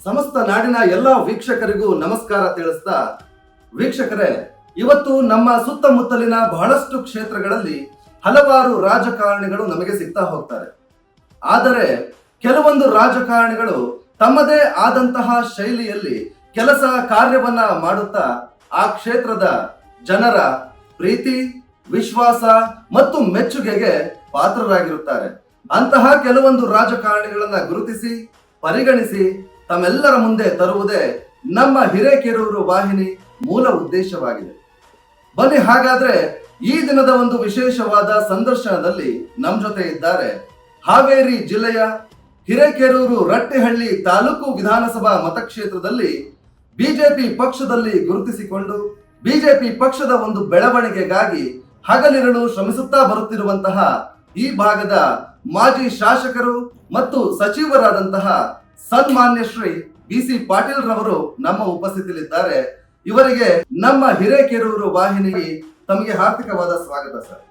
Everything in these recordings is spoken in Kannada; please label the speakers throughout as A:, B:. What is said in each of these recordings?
A: ಸಮಸ್ತ ನಾಡಿನ ಎಲ್ಲ ವೀಕ್ಷಕರಿಗೂ ನಮಸ್ಕಾರ ತಿಳಿಸ್ತಾ, ವೀಕ್ಷಕರೇ, ಇವತ್ತು ನಮ್ಮ ಸುತ್ತಮುತ್ತಲಿನ ಬಹಳಷ್ಟು ಕ್ಷೇತ್ರಗಳಲ್ಲಿ ಹಲವಾರು ರಾಜಕಾರಣಿಗಳು ನಮಗೆ ಸಿಗ್ತಾ ಹೋಗ್ತಾರೆ. ಆದರೆ ಕೆಲವೊಂದು ರಾಜಕಾರಣಿಗಳು ತಮ್ಮದೇ ಆದಂತಹ ಶೈಲಿಯಲ್ಲಿ ಕೆಲಸ ಕಾರ್ಯವನ್ನ ಮಾಡುತ್ತಾ ಆ ಕ್ಷೇತ್ರದ ಜನರ ಪ್ರೀತಿ, ವಿಶ್ವಾಸ ಮತ್ತು ಮೆಚ್ಚುಗೆಗೆ ಪಾತ್ರರಾಗಿರುತ್ತಾರೆ. ಅಂತಹ ಕೆಲವೊಂದು ರಾಜಕಾರಣಿಗಳನ್ನ ಗುರುತಿಸಿ ಪರಿಗಣಿಸಿ ತಮ್ಮೆಲ್ಲರ ಮುಂದೆ ತರುವುದೇ ನಮ್ಮ ಹಿರೇಕೆರೂರು ವಾಹಿನಿ ಮೂಲ ಉದ್ದೇಶವಾಗಿದೆ. ಬನ್ನಿ, ಹಾಗಾದ್ರೆ ಈ ದಿನದ ಒಂದು ವಿಶೇಷವಾದ ಸಂದರ್ಶನದಲ್ಲಿ ನಮ್ಮ ಜೊತೆ ಇದ್ದಾರೆ ಹಾವೇರಿ ಜಿಲ್ಲೆಯ ಹಿರೇಕೆರೂರು ರಟ್ಟಿಹಳ್ಳಿ ತಾಲೂಕು ವಿಧಾನಸಭಾ ಮತಕ್ಷೇತ್ರದಲ್ಲಿ ಬಿಜೆಪಿ ಪಕ್ಷದಲ್ಲಿ ಗುರುತಿಸಿಕೊಂಡು ಬಿಜೆಪಿ ಪಕ್ಷದ ಒಂದು ಬೆಳವಣಿಗೆಗಾಗಿ ಹಗಲಿರುಳು ಶ್ರಮಿಸುತ್ತಾ ಬರುತ್ತಿರುವಂತಹ ಈ ಭಾಗದ ಮಾಜಿ ಶಾಸಕರು ಮತ್ತು ಸಚಿವರಾದಂತಹ ಸನ್ಮಾನ್ಯ ಶ್ರೀ BC ಪಾಟೀಲ್ ರವರು ನಮ್ಮ ಉಪಸ್ಥಿತಿಯಲ್ಲಿದ್ದಾರೆ. ಇವರಿಗೆ ನಮ್ಮ ಹಿರೇಕೆರೂರು ವಾಹಿನಿಗೆ ತಮಗೆ ಹಾರ್ದಿಕವಾದ ಸ್ವಾಗತ ಸರ್.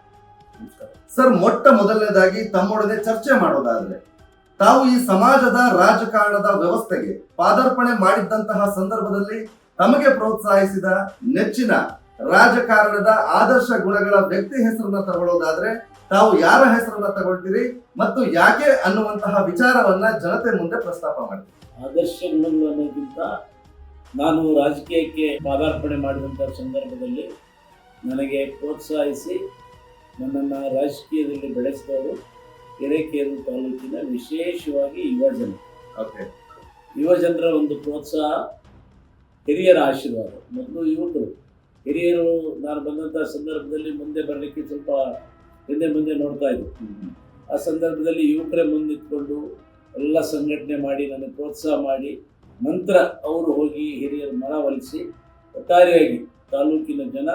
A: ಸರ್, ಮೊಟ್ಟ ಮೊದಲನೇದಾಗಿ ತಮ್ಮೊಡನೆ ಚರ್ಚೆ ಮಾಡೋದಾದ್ರೆ, ತಾವು ಈ ಸಮಾಜದ ರಾಜಕಾರಣದ ವ್ಯವಸ್ಥೆಗೆ ಪಾದಾರ್ಪಣೆ ಮಾಡಿದ್ದಂತಹ ಸಂದರ್ಭದಲ್ಲಿ ತಮಗೆ ಪ್ರೋತ್ಸಾಹಿಸಿದ ನೆಚ್ಚಿನ ರಾಜಕಾರಣದ ಆದರ್ಶ ಗುಣಗಳ ವ್ಯಕ್ತಿ ಹೆಸರನ್ನ ತಗೊಳ್ಳೋದಾದ್ರೆ ತಾವು ಯಾರ ಹೆಸರನ್ನ ತಗೊಳ್ತೀರಿ ಮತ್ತು ಯಾಕೆ ಅನ್ನುವಂತಹ ವಿಚಾರವನ್ನ ಜನತೆ ಮುಂದೆ ಪ್ರಸ್ತಾಪ ಮಾಡ್ತೀವಿ.
B: ಆದರ್ಶ ಗುಣಗಳು ಅನ್ನೋದಕ್ಕಿಂತ ನಾನು ರಾಜಕೀಯಕ್ಕೆ ಪಾದಾರ್ಪಣೆ ಮಾಡಿದಂಥ ಸಂದರ್ಭದಲ್ಲಿ ನನಗೆ ಪ್ರೋತ್ಸಾಹಿಸಿ ನನ್ನನ್ನು ರಾಜಕೀಯದಲ್ಲಿ ಬೆಳೆಸಿದವರು ಹಿರೇಕೆರೂರು ತಾಲೂಕಿನ ವಿಶೇಷವಾಗಿ ಯುವಜನರ ಒಂದು ಪ್ರೋತ್ಸಾಹ, ಹಿರಿಯರ ಆಶೀರ್ವಾದ. ಮತ್ತು ಯುವಕರು, ಹಿರಿಯರು ನಾನು ಬಂದಂಥ ಸಂದರ್ಭದಲ್ಲಿ ಮುಂದೆ ಬರಲಿಕ್ಕೆ ಸ್ವಲ್ಪ ಮುಂದೆ ನೋಡ್ತಾ ಇದ್ದರು. ಆ ಸಂದರ್ಭದಲ್ಲಿ ಯುವಕರೇ ಮುಂದಿಟ್ಕೊಂಡು ಎಲ್ಲ ಸಂಘಟನೆ ಮಾಡಿ ನನಗೆ ಪ್ರೋತ್ಸಾಹ ಮಾಡಿ, ನಂತರ ಅವರು ಹೋಗಿ ಹಿರಿಯರ ಮನವೊಲಿಸಿ ಒಟ್ಟಾರೆಯಾಗಿ ತಾಲೂಕಿನ ಜನ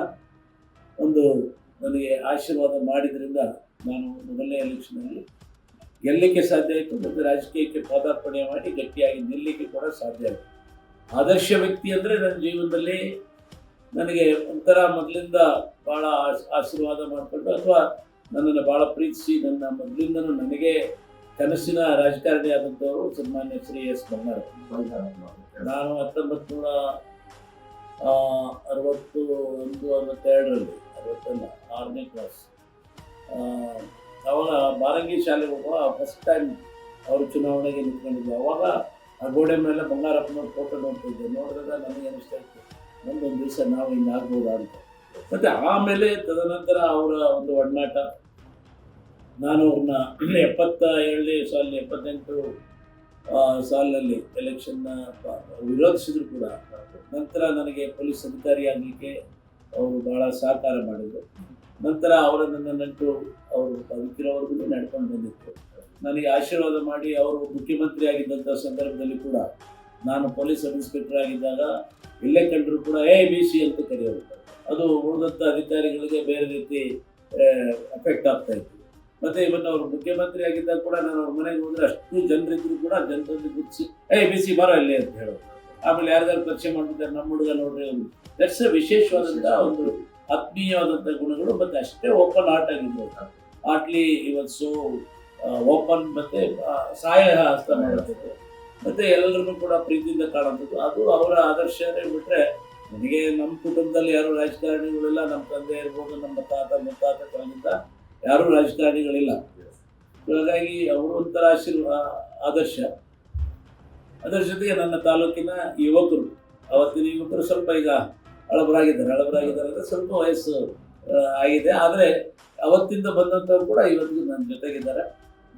B: ಒಂದು ನನಗೆ ಆಶೀರ್ವಾದ ಮಾಡಿದ್ರಿಂದ ನಾನು ಮೊದಲನೇ ಎಲೆಕ್ಷನಲ್ಲಿ ಗೆಲ್ಲಲಿಕ್ಕೆ ಸಾಧ್ಯ ಆಯಿತು ಮತ್ತು ರಾಜಕೀಯಕ್ಕೆ ಪಾದಾರ್ಪಣೆ ಮಾಡಿ ಗಟ್ಟಿಯಾಗಿ ನಿಲ್ಲಲಿಕ್ಕೆ ಕೂಡ ಸಾಧ್ಯ ಆಯಿತು. ಆದರ್ಶ ವ್ಯಕ್ತಿ ಅಂದರೆ ನನ್ನ ಜೀವನದಲ್ಲಿ ನನಗೆ ಒಂಥರ ಮೊದಲಿಂದ ಭಾಳ ಆಶೀರ್ವಾದ ಮಾಡಿಕೊಂಡು ಅಥವಾ ನನ್ನನ್ನು ಭಾಳ ಪ್ರೀತಿಸಿ ನನ್ನ ಮೊದಲಿಂದನೂ ನನಗೆ ಕನಸಿನ ರಾಜಕಾರಣಿ ಆದಂಥವರು ಸನ್ಮಾನ್ಯ ಶ್ರೀ ಎಸ್ ಬಂಗಾರಪ್ಪ. ನಾನು 1962 6ನೇ ಕ್ಲಾಸ್ ಅವಾಗ ಬಾರಂಗಿ ಶಾಲೆಗೆ ಹೋಗುವ ಫಸ್ಟ್ ಟೈಮ್ ಅವರು ಚುನಾವಣೆಗೆ ನಿಂತ್ಕೊಂಡಿದ್ದೆ. ಅವಾಗ ಆ ಗೋಡೆ ಮೇಲೆ ಬಂಗಾರಪ್ಪನವ್ರ ಫೋಟೋ ನೋಡ್ತಿದ್ದೆ. ನೋಡಿದಾಗ ನನಗೆ ಅನಿಸ್ತಾ ಇತ್ತು, ಒಂದೊಂದು ದಿವಸ ನಾವು ಹಿಂಗಾಗ್ಬೋದಾ ಅಂತ. ಮತ್ತು ಆಮೇಲೆ ತದನಂತರ ಅವರ ಒಂದು ಒಡನಾಟ, ನಾನು ಅವ್ರನ್ನ 78 ಸಾಲಿನಲ್ಲಿ ಎಲೆಕ್ಷನ್ನ ವಿರೋಧಿಸಿದ್ರು ಕೂಡ ನಂತರ ನನಗೆ ಪೊಲೀಸ್ ಅಧಿಕಾರಿ ಆಗಲಿಕ್ಕೆ ಅವರು ಭಾಳ ಸಹಕಾರ ಮಾಡಿದರು. ನಂತರ ಅವರ ನನ್ನ ನಂಟು ಅವರು ಬದುಕಿರೋವರೆಗೂ ನಡ್ಕೊಂಡು ಬಂದಿತ್ತು. ನನಗೆ ಆಶೀರ್ವಾದ ಮಾಡಿ ಅವರು ಮುಖ್ಯಮಂತ್ರಿ ಆಗಿದ್ದಂಥ ಸಂದರ್ಭದಲ್ಲಿ ಕೂಡ ನಾನು ಪೊಲೀಸ್ ಸಬ್ ಇನ್ಸ್ಪೆಕ್ಟರ್ ಆಗಿದ್ದಾಗ ಇಲ್ಲೇ ಕಂಡರೂ ಕೂಡ BC ಅಂತ ಕರೆಯೋರು. ಅದು ಉಳಿದಂಥ ಅಧಿಕಾರಿಗಳಿಗೆ ಬೇರೆ ರೀತಿ ಎಫೆಕ್ಟ್ ಆಗ್ತಾಯಿತ್ತು. ಮತ್ತು ಇವತ್ತು ಅವರು ಮುಖ್ಯಮಂತ್ರಿ ಆಗಿದ್ದಾಗ ಕೂಡ ನಾನು ಅವ್ರ ಮನೆಗೆ ಹೋದರೆ ಅಷ್ಟು ಜನರಿದ್ರು ಕೂಡ ಜನರಲ್ಲಿ ಗುರ್ತಿಸಿ BC ಬರೋ ಇಲ್ಲಿ ಅಂತ ಹೇಳೋದು. ಆಮೇಲೆ ಯಾರಿಗಾರು ಪರಿಚಯ ಮಾಡ್ಬಿಟ್ಟಾರೆ, ನಮ್ಮ ಹುಡುಗ ನೋಡ್ರಿ ಒಂದು ದಟ್ಸ್ ವಿಶೇಷವಾದಂಥ ಒಂದು ಆತ್ಮೀಯವಾದಂಥ ಗುಣಗಳು. ಮತ್ತು ಅಷ್ಟೇ ಓಪನ್ ಆರ್ಟ್ ಆಗಿದ್ದು ಆಟ್ಲಿ ಇವತ್ತು ಓಪನ್ ಮತ್ತು ಸಹಾಯ ಹಸ್ತ ಮಾಡುತ್ತದೆ ಮತ್ತು ಎಲ್ಲರನ್ನೂ ಕೂಡ ಪ್ರೀತಿಯಿಂದ ಕಾಣುವಂಥದ್ದು. ಅದು ಅವರ ಆದರ್ಶನೇ ಬಿಟ್ಟರೆ ನನಗೆ ನಮ್ಮ ಕುಟುಂಬದಲ್ಲಿ ಯಾರೂ ರಾಜಕಾರಣಿಗಳಿಲ್ಲ. ನಮ್ಮ ತಂದೆ ಇರ್ಬೋದು, ನಮ್ಮ ಮುತ್ತಾತ ಕಾಲದಿಂದ ಯಾರೂ ರಾಜಕಾರಣಿಗಳಿಲ್ಲ. ಹಾಗಾಗಿ ಅವರು ಒಂಥರ ಆದರ್ಶ. ಅದರ ಜೊತೆಗೆ ನನ್ನ ತಾಲೂಕಿನ ಯುವಕರು, ಅವತ್ತಿನ ಯುವಕರು ಸ್ವಲ್ಪ ಈಗ ಹಳಬರಾಗಿದ್ದಾರೆ ಅಂದರೆ ಸ್ವಲ್ಪ ವಯಸ್ಸು ಆಗಿದೆ. ಆದರೆ ಅವತ್ತಿಂದ ಬಂದಂಥವ್ರು ಕೂಡ ಇವತ್ತಿಗೂ ನನ್ನ ಜೊತೆಗಿದ್ದಾರೆ.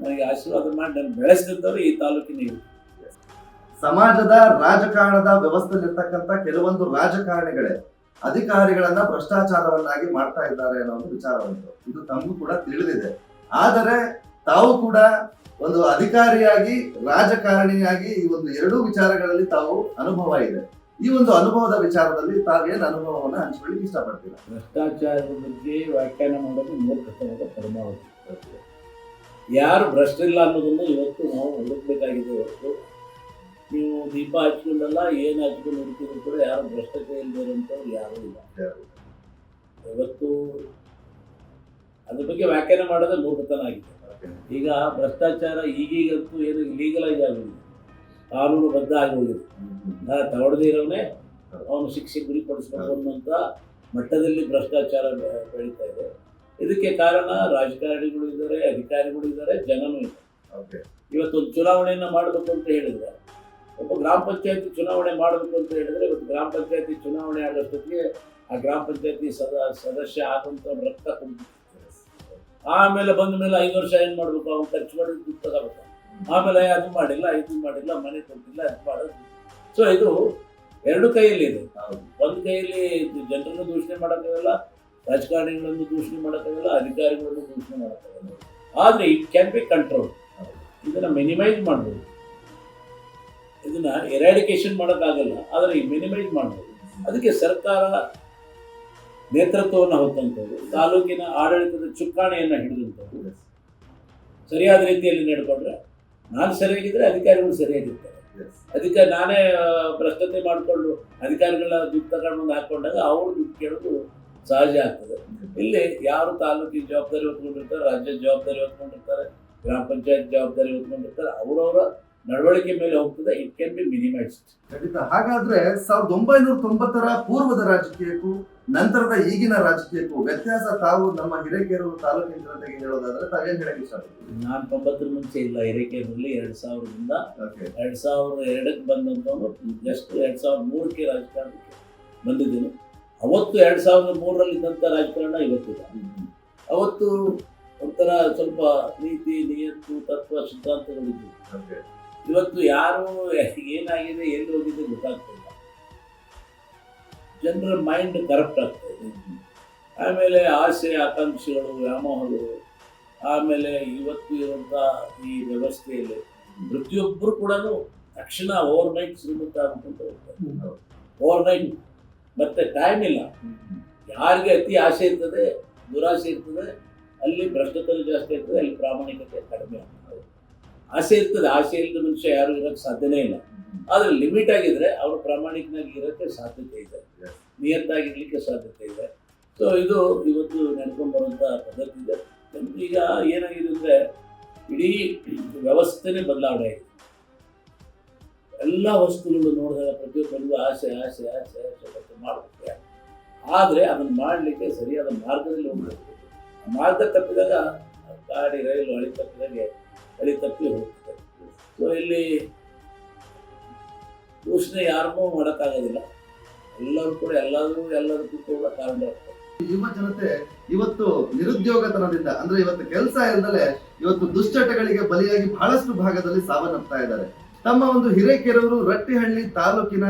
B: ನನಗೆ ಆಶೀರ್ವಾದ ಮಾಡಿ ನಾನು ಬೆಳೆಸಿದಂಥವ್ರು ಈ ತಾಲೂಕಿನ ಯುವಕರು.
A: ಸಮಾಜದ ರಾಜಕಾರಣದ ವ್ಯವಸ್ಥೆಯಲ್ಲಿರ್ತಕ್ಕಂಥ ಕೆಲವೊಂದು ರಾಜಕಾರಣಿಗಳೇ ಅಧಿಕಾರಿಗಳನ್ನ ಭ್ರಷ್ಟಾಚಾರವನ್ನಾಗಿ ಮಾಡ್ತಾ ಇದ್ದಾರೆ ಅನ್ನೋ ಒಂದು ವಿಚಾರವಂತು ಇದು ತಮಗೂ ಕೂಡ ತಿಳಿದಿದೆ. ಆದರೆ ತಾವು ಕೂಡ ಒಂದು ಅಧಿಕಾರಿಯಾಗಿ ರಾಜಕಾರಣಿಯಾಗಿ ಈ ಒಂದು ಎರಡೂ ವಿಚಾರಗಳಲ್ಲಿ ತಾವು ಅನುಭವ ಇದೆ. ಈ ಒಂದು ಅನುಭವದ ವಿಚಾರದಲ್ಲಿ ತಾವೇನು ಅನುಭವವನ್ನು ಹಂಚಿಕೊಳ್ಳಿಕ್ಕೆ ಇಷ್ಟಪಡ್ತೀರಾ?
B: ಭ್ರಷ್ಟಾಚಾರದ ಬಗ್ಗೆ ವ್ಯಾಖ್ಯಾನ ಮಾಡೋದು ಮೂರ್ಖತನದ ಪರಮಾವಧಿ. ಯಾರು ಭ್ರಷ್ಟರಿಲ್ಲ ಅನ್ನೋದನ್ನು ಇವತ್ತು ನಾವು ಹುಡುಕಬೇಕಾಗಿದೆ. ಹೊರತು ನೀವು ದೀಪ ಹಚ್ಕೊಂಡಲ್ಲ, ಏನು ಹಚ್ಕೊಂಡು ಹುಡುಕಿದ್ರು ಕೂಡ ಯಾರು ಭ್ರಷ್ಟಾಚಾರ ಇಲ್ಲದಂಥವ್ರು ಯಾರೂ ಇಲ್ಲ. ಇವತ್ತು ಅದ್ರ ಬಗ್ಗೆ ವ್ಯಾಖ್ಯಾನ ಮಾಡೋದೇ ಮೂರ್ಖತನ ಆಗಿದೆ. ಈಗ ಭ್ರಷ್ಟಾಚಾರ ಈಗೀಗಂತೂ ಏನು ಲೀಗಲೈಸ್ ಆಗಿದೆ. ಕಾನೂನುಬದ್ಧ ಆಗಿ ಹೋಗಿದೆ. ತಗೊಳ್ಳದೇ ಇರೋನೇ ಅವನು ಶಿಕ್ಷೆ ಗುರಿಪಡಿಸಬೇಕು ಅನ್ನುವಂಥ ಮಟ್ಟದಲ್ಲಿ ಭ್ರಷ್ಟಾಚಾರ ಬೆಳೀತಾ ಇದೆ. ಇದಕ್ಕೆ ಕಾರಣ ರಾಜಕಾರಣಿಗಳು ಇದ್ದಾರೆ, ಅಧಿಕಾರಿಗಳು ಇದ್ದಾರೆ, ಜನನೂ ಇದ್ದಾರೆ. ಇವತ್ತೊಂದು ಚುನಾವಣೆಯನ್ನು ಮಾಡಬೇಕು ಅಂತ ಹೇಳಿದ್ರೆ, ಒಬ್ಬ ಗ್ರಾಮ ಪಂಚಾಯತಿ ಚುನಾವಣೆ ಮಾಡಬೇಕು ಅಂತ ಹೇಳಿದ್ರೆ, ಇವತ್ತು ಗ್ರಾಮ ಪಂಚಾಯತಿ ಚುನಾವಣೆ ಆಗೋಷ್ಟೊತ್ತಿಗೆ ಆ ಗ್ರಾಮ ಪಂಚಾಯತಿ ಸದಸ್ಯ ಆಗುವಂಥ ರಕ್ತ ಕುಡಿದಿರ್ತಾರೆ. ಆಮೇಲೆ ಬಂದ ಮೇಲೆ 5 ವರ್ಷ ಏನು ಮಾಡಬೇಕು, ಅವ್ನು ಖರ್ಚು ಮಾಡಿ ದುಡ್ಡು ತಗೋಬೇಕು. ಆಮೇಲೆ ಅದು ಮಾಡಿಲ್ಲ, ಇದು ಮಾಡಿಲ್ಲ, ಮನೆ ಕೊಟ್ಟಿಲ್ಲ, ಅದು ಮಾಡೋದು. ಸೊ ಇದು ಎರಡು ಕೈಯಲ್ಲಿ ಇದೆ. ಒಂದು ಕೈಯಲ್ಲಿ ಜನರನ್ನು ದೂಷಣೆ ಮಾಡೋಕ್ಕಾಗಲ್ಲ, ರಾಜಕಾರಣಿಗಳನ್ನು ದೂಷಣೆ ಮಾಡೋಕ್ಕಾಗಲ್ಲ, ಅಧಿಕಾರಿಗಳನ್ನು ದೂಷಣೆ ಮಾಡೋಕ್ಕಾಗಲ್ಲ. ಆದರೆ ಇಟ್ ಕ್ಯಾನ್ ಬಿ ಕಂಟ್ರೋಲ್. ಇದನ್ನು ಮಿನಿಮೈಸ್ ಮಾಡ್ಬೋದು. ಇದನ್ನ ಎರಾಡಿಕೇಶನ್ ಮಾಡೋಕ್ಕಾಗಲ್ಲ, ಆದರೆ ಮಿನಿಮೈಸ್ ಮಾಡ್ಬೋದು. ಅದಕ್ಕೆ ಸರ್ಕಾರ ನೇತೃತ್ವವನ್ನು ಹೊತ್ತಂಥದ್ದು, ತಾಲೂಕಿನ ಆಡಳಿತದ ಚುಕ್ಕಾಣಿಯನ್ನು ಹಿಡಿದಂಥದ್ದು ಸರಿಯಾದ ರೀತಿಯಲ್ಲಿ ನಡ್ಕೊಂಡ್ರೆ, ನಾನು ಸರಿಯಾಗಿದ್ದರೆ ಅಧಿಕಾರಿಗಳು ಸರಿಯಾಗಿರ್ತಾರೆ. ನಾನೇ ಭ್ರಷ್ಟತೆ ಮಾಡಿಕೊಂಡು ಅಧಿಕಾರಿಗಳ ದುಡ್ಡು ತಗೊಂಡು ಬಂದು ಹಾಕೊಂಡಾಗ ಅವರು ದುಡ್ಡು ಕೇಳೋದು ಸಹಜ ಆಗ್ತದೆ. ಇಲ್ಲಿ ಯಾರು ತಾಲೂಕಿನ ಜವಾಬ್ದಾರಿ ಹೊತ್ಕೊಂಡಿರ್ತಾರೆ, ರಾಜ್ಯದ ಜವಾಬ್ದಾರಿ ಹೊತ್ಕೊಂಡಿರ್ತಾರೆ, ಗ್ರಾಮ ಪಂಚಾಯತ್ ಜವಾಬ್ದಾರಿ ಹೊತ್ಕೊಂಡಿರ್ತಾರೆ, ಅವರವರ ನಡವಳಿಕೆ ಮೇಲೆ ಹೋಗ್ತದೆ. It can be minimised.
A: ಖಂಡಿತ. ಹಾಗಾದ್ರೆ 1990ರ ಪೂರ್ವದ ರಾಜಕೀಯಕ್ಕೂ ನಂತರದ ಈಗಿನ ರಾಜಕೀಯಕ್ಕೂ ವ್ಯತ್ಯಾಸ ತಾವು ನಮ್ಮ ಹಿರೇಕೆರೂರು ತಾಲೂಕಿನ ಜನತೆಗೆ ಹೇಳೋದಾದ್ರೆ ತಾವೇನ್ ಹೇಳಕ್ ಇಷ್ಟಪಡ್ತೀವಿ?
B: ನಾನು 90ರ ಮುಂಚೆ ಇಲ್ಲ, ಹಿರೇಕೆರೂರಲ್ಲಿ 2000ರಿಂದ 2002ಕ್ಕೆ ಬಂದಂಥವನು. ಜಸ್ಟ್ 2003ಕ್ಕೆ ರಾಜಕಾರಣಕ್ಕೆ ಬಂದಿದ್ದೇನೆ. ಅವತ್ತು 2003ರಲ್ಲಿದ್ದಂಥ ರಾಜಕಾರಣ ಇವತ್ತಿಲ್ಲ. ಅವತ್ತು ಒಂಥರ ಸ್ವಲ್ಪ ನೀತಿ, ನಿಯತ್ತು, ತತ್ವ, ಸಿದ್ಧಾಂತಗಳಿದ್ವು. ಇವತ್ತು ಯಾರು ಏನಾಗಿದೆ, ಎಲ್ಲಿ ಹೋಗಿದೆ ಗೊತ್ತಾಗ್ತಿಲ್ಲ. ಜನರ ಮೈಂಡ್ ಕರಪ್ಟ್ ಆಗ್ತಾ ಇದೆ. ಆಮೇಲೆ ಆಸೆ, ಆಕಾಂಕ್ಷೆಗಳು, ವ್ಯಾಮೋಹಗಳು. ಆಮೇಲೆ ಇವತ್ತು ಇರುವಂಥ ಈ ವ್ಯವಸ್ಥೆಯಲ್ಲಿ ಪ್ರತಿಯೊಬ್ಬರು ಕೂಡ ತಕ್ಷಣ ಓವರ್ನೈಟ್ ಶ್ರೀಮಂತ ಆಗ್ಬಿಟ್ಟು ಹೋಗ್ತಾರೆ. ಓವರ್ನೈಟ್ ಮತ್ತೆ ಟೈಮ್ ಇಲ್ಲ. ಯಾರಿಗೆ ಅತಿ ಆಸೆ ಇರ್ತದೆ, ದುರಾಸೆ ಇರ್ತದೆ, ಅಲ್ಲಿ ಭ್ರಷ್ಟಾಚಾರ ಜಾಸ್ತಿ ಇರ್ತದೆ, ಅಲ್ಲಿ ಪ್ರಾಮಾಣಿಕತೆ ಕಡಿಮೆ ಆಗ್ತದೆ. ಆಸೆ ಇರ್ತದೆ, ಆಸೆ ಇಲ್ಲದ ಮನುಷ್ಯ ಯಾರು ಇರೋಕ್ಕೆ ಸಾಧ್ಯನೇ ಇಲ್ಲ. ಆದರೆ ಲಿಮಿಟ್ ಆಗಿದ್ರೆ ಅವರು ಪ್ರಾಮಾಣಿಕನಾಗಿ ಇರೋಕ್ಕೆ ಸಾಧ್ಯತೆ ಇದೆ, ನಿಯತ್ತಾಗಿರ್ಲಿಕ್ಕೆ ಸಾಧ್ಯತೆ ಇದೆ. ಸೊ ಇದು ಇವತ್ತು ನಡ್ಕೊಂಡು ಬರುವಂಥ ಪದ್ಧತಿ ಇದೆ. ಈಗ ಏನಾಗಿದೆ ಅಂದರೆ, ಇಡೀ ವ್ಯವಸ್ಥೆನೇ ಬದಲಾವಣೆ ಆಗಿದೆ. ಎಲ್ಲ ವಸ್ತುಗಳು ನೋಡಿದಾಗ ಪ್ರತಿಯೊಬ್ಬರಿಗೂ ಆಸೆ ಆಸೆ ಆಸೆ ಆಸೆ ಮತ್ತು ಮಾಡಬೇಕು. ಆದರೆ ಅದನ್ನು ಮಾಡಲಿಕ್ಕೆ ಸರಿಯಾದ ಮಾರ್ಗದಲ್ಲಿ ಹೋಗಬೇಕು. ಆ ಮಾರ್ಗ ತಪ್ಪಿದಾಗ ಗಾಡಿ, ರೈಲು ಹಳಿ ತಪ್ಪಿ ಹೋಗ್ತದೆ. ಸೊ ಇಲ್ಲಿ ದೂಷಣೆ ಯಾರನ್ನೂ ಮಾಡೋಕ್ಕಾಗೋದಿಲ್ಲ. ಎಲ್ಲರೂ ಕೂಡ ಎಲ್ಲದಕ್ಕೂ ಕೂಡ ಕಾರಣ ಆಗ್ತದೆ.
A: ಯುವ ಜನತೆ ಇವತ್ತು ನಿರುದ್ಯೋಗತನದಿಂದ, ಅಂದ್ರೆ ಇವತ್ತು ಕೆಲಸ ಇಲ್ಲದಲೆ ಇವತ್ತು ದುಶ್ಚಟಗಳಿಗೆ ಬಲಿಯಾಗಿ ಬಹಳಷ್ಟು ಭಾಗದಲ್ಲಿ ಸಾವನ್ನಪ್ತಾ ಇದ್ದಾರೆ. ತಮ್ಮ ಒಂದು ಹಿರೇಕೆರೂರು ರಟ್ಟಿಹಳ್ಳಿ ತಾಲೂಕಿನ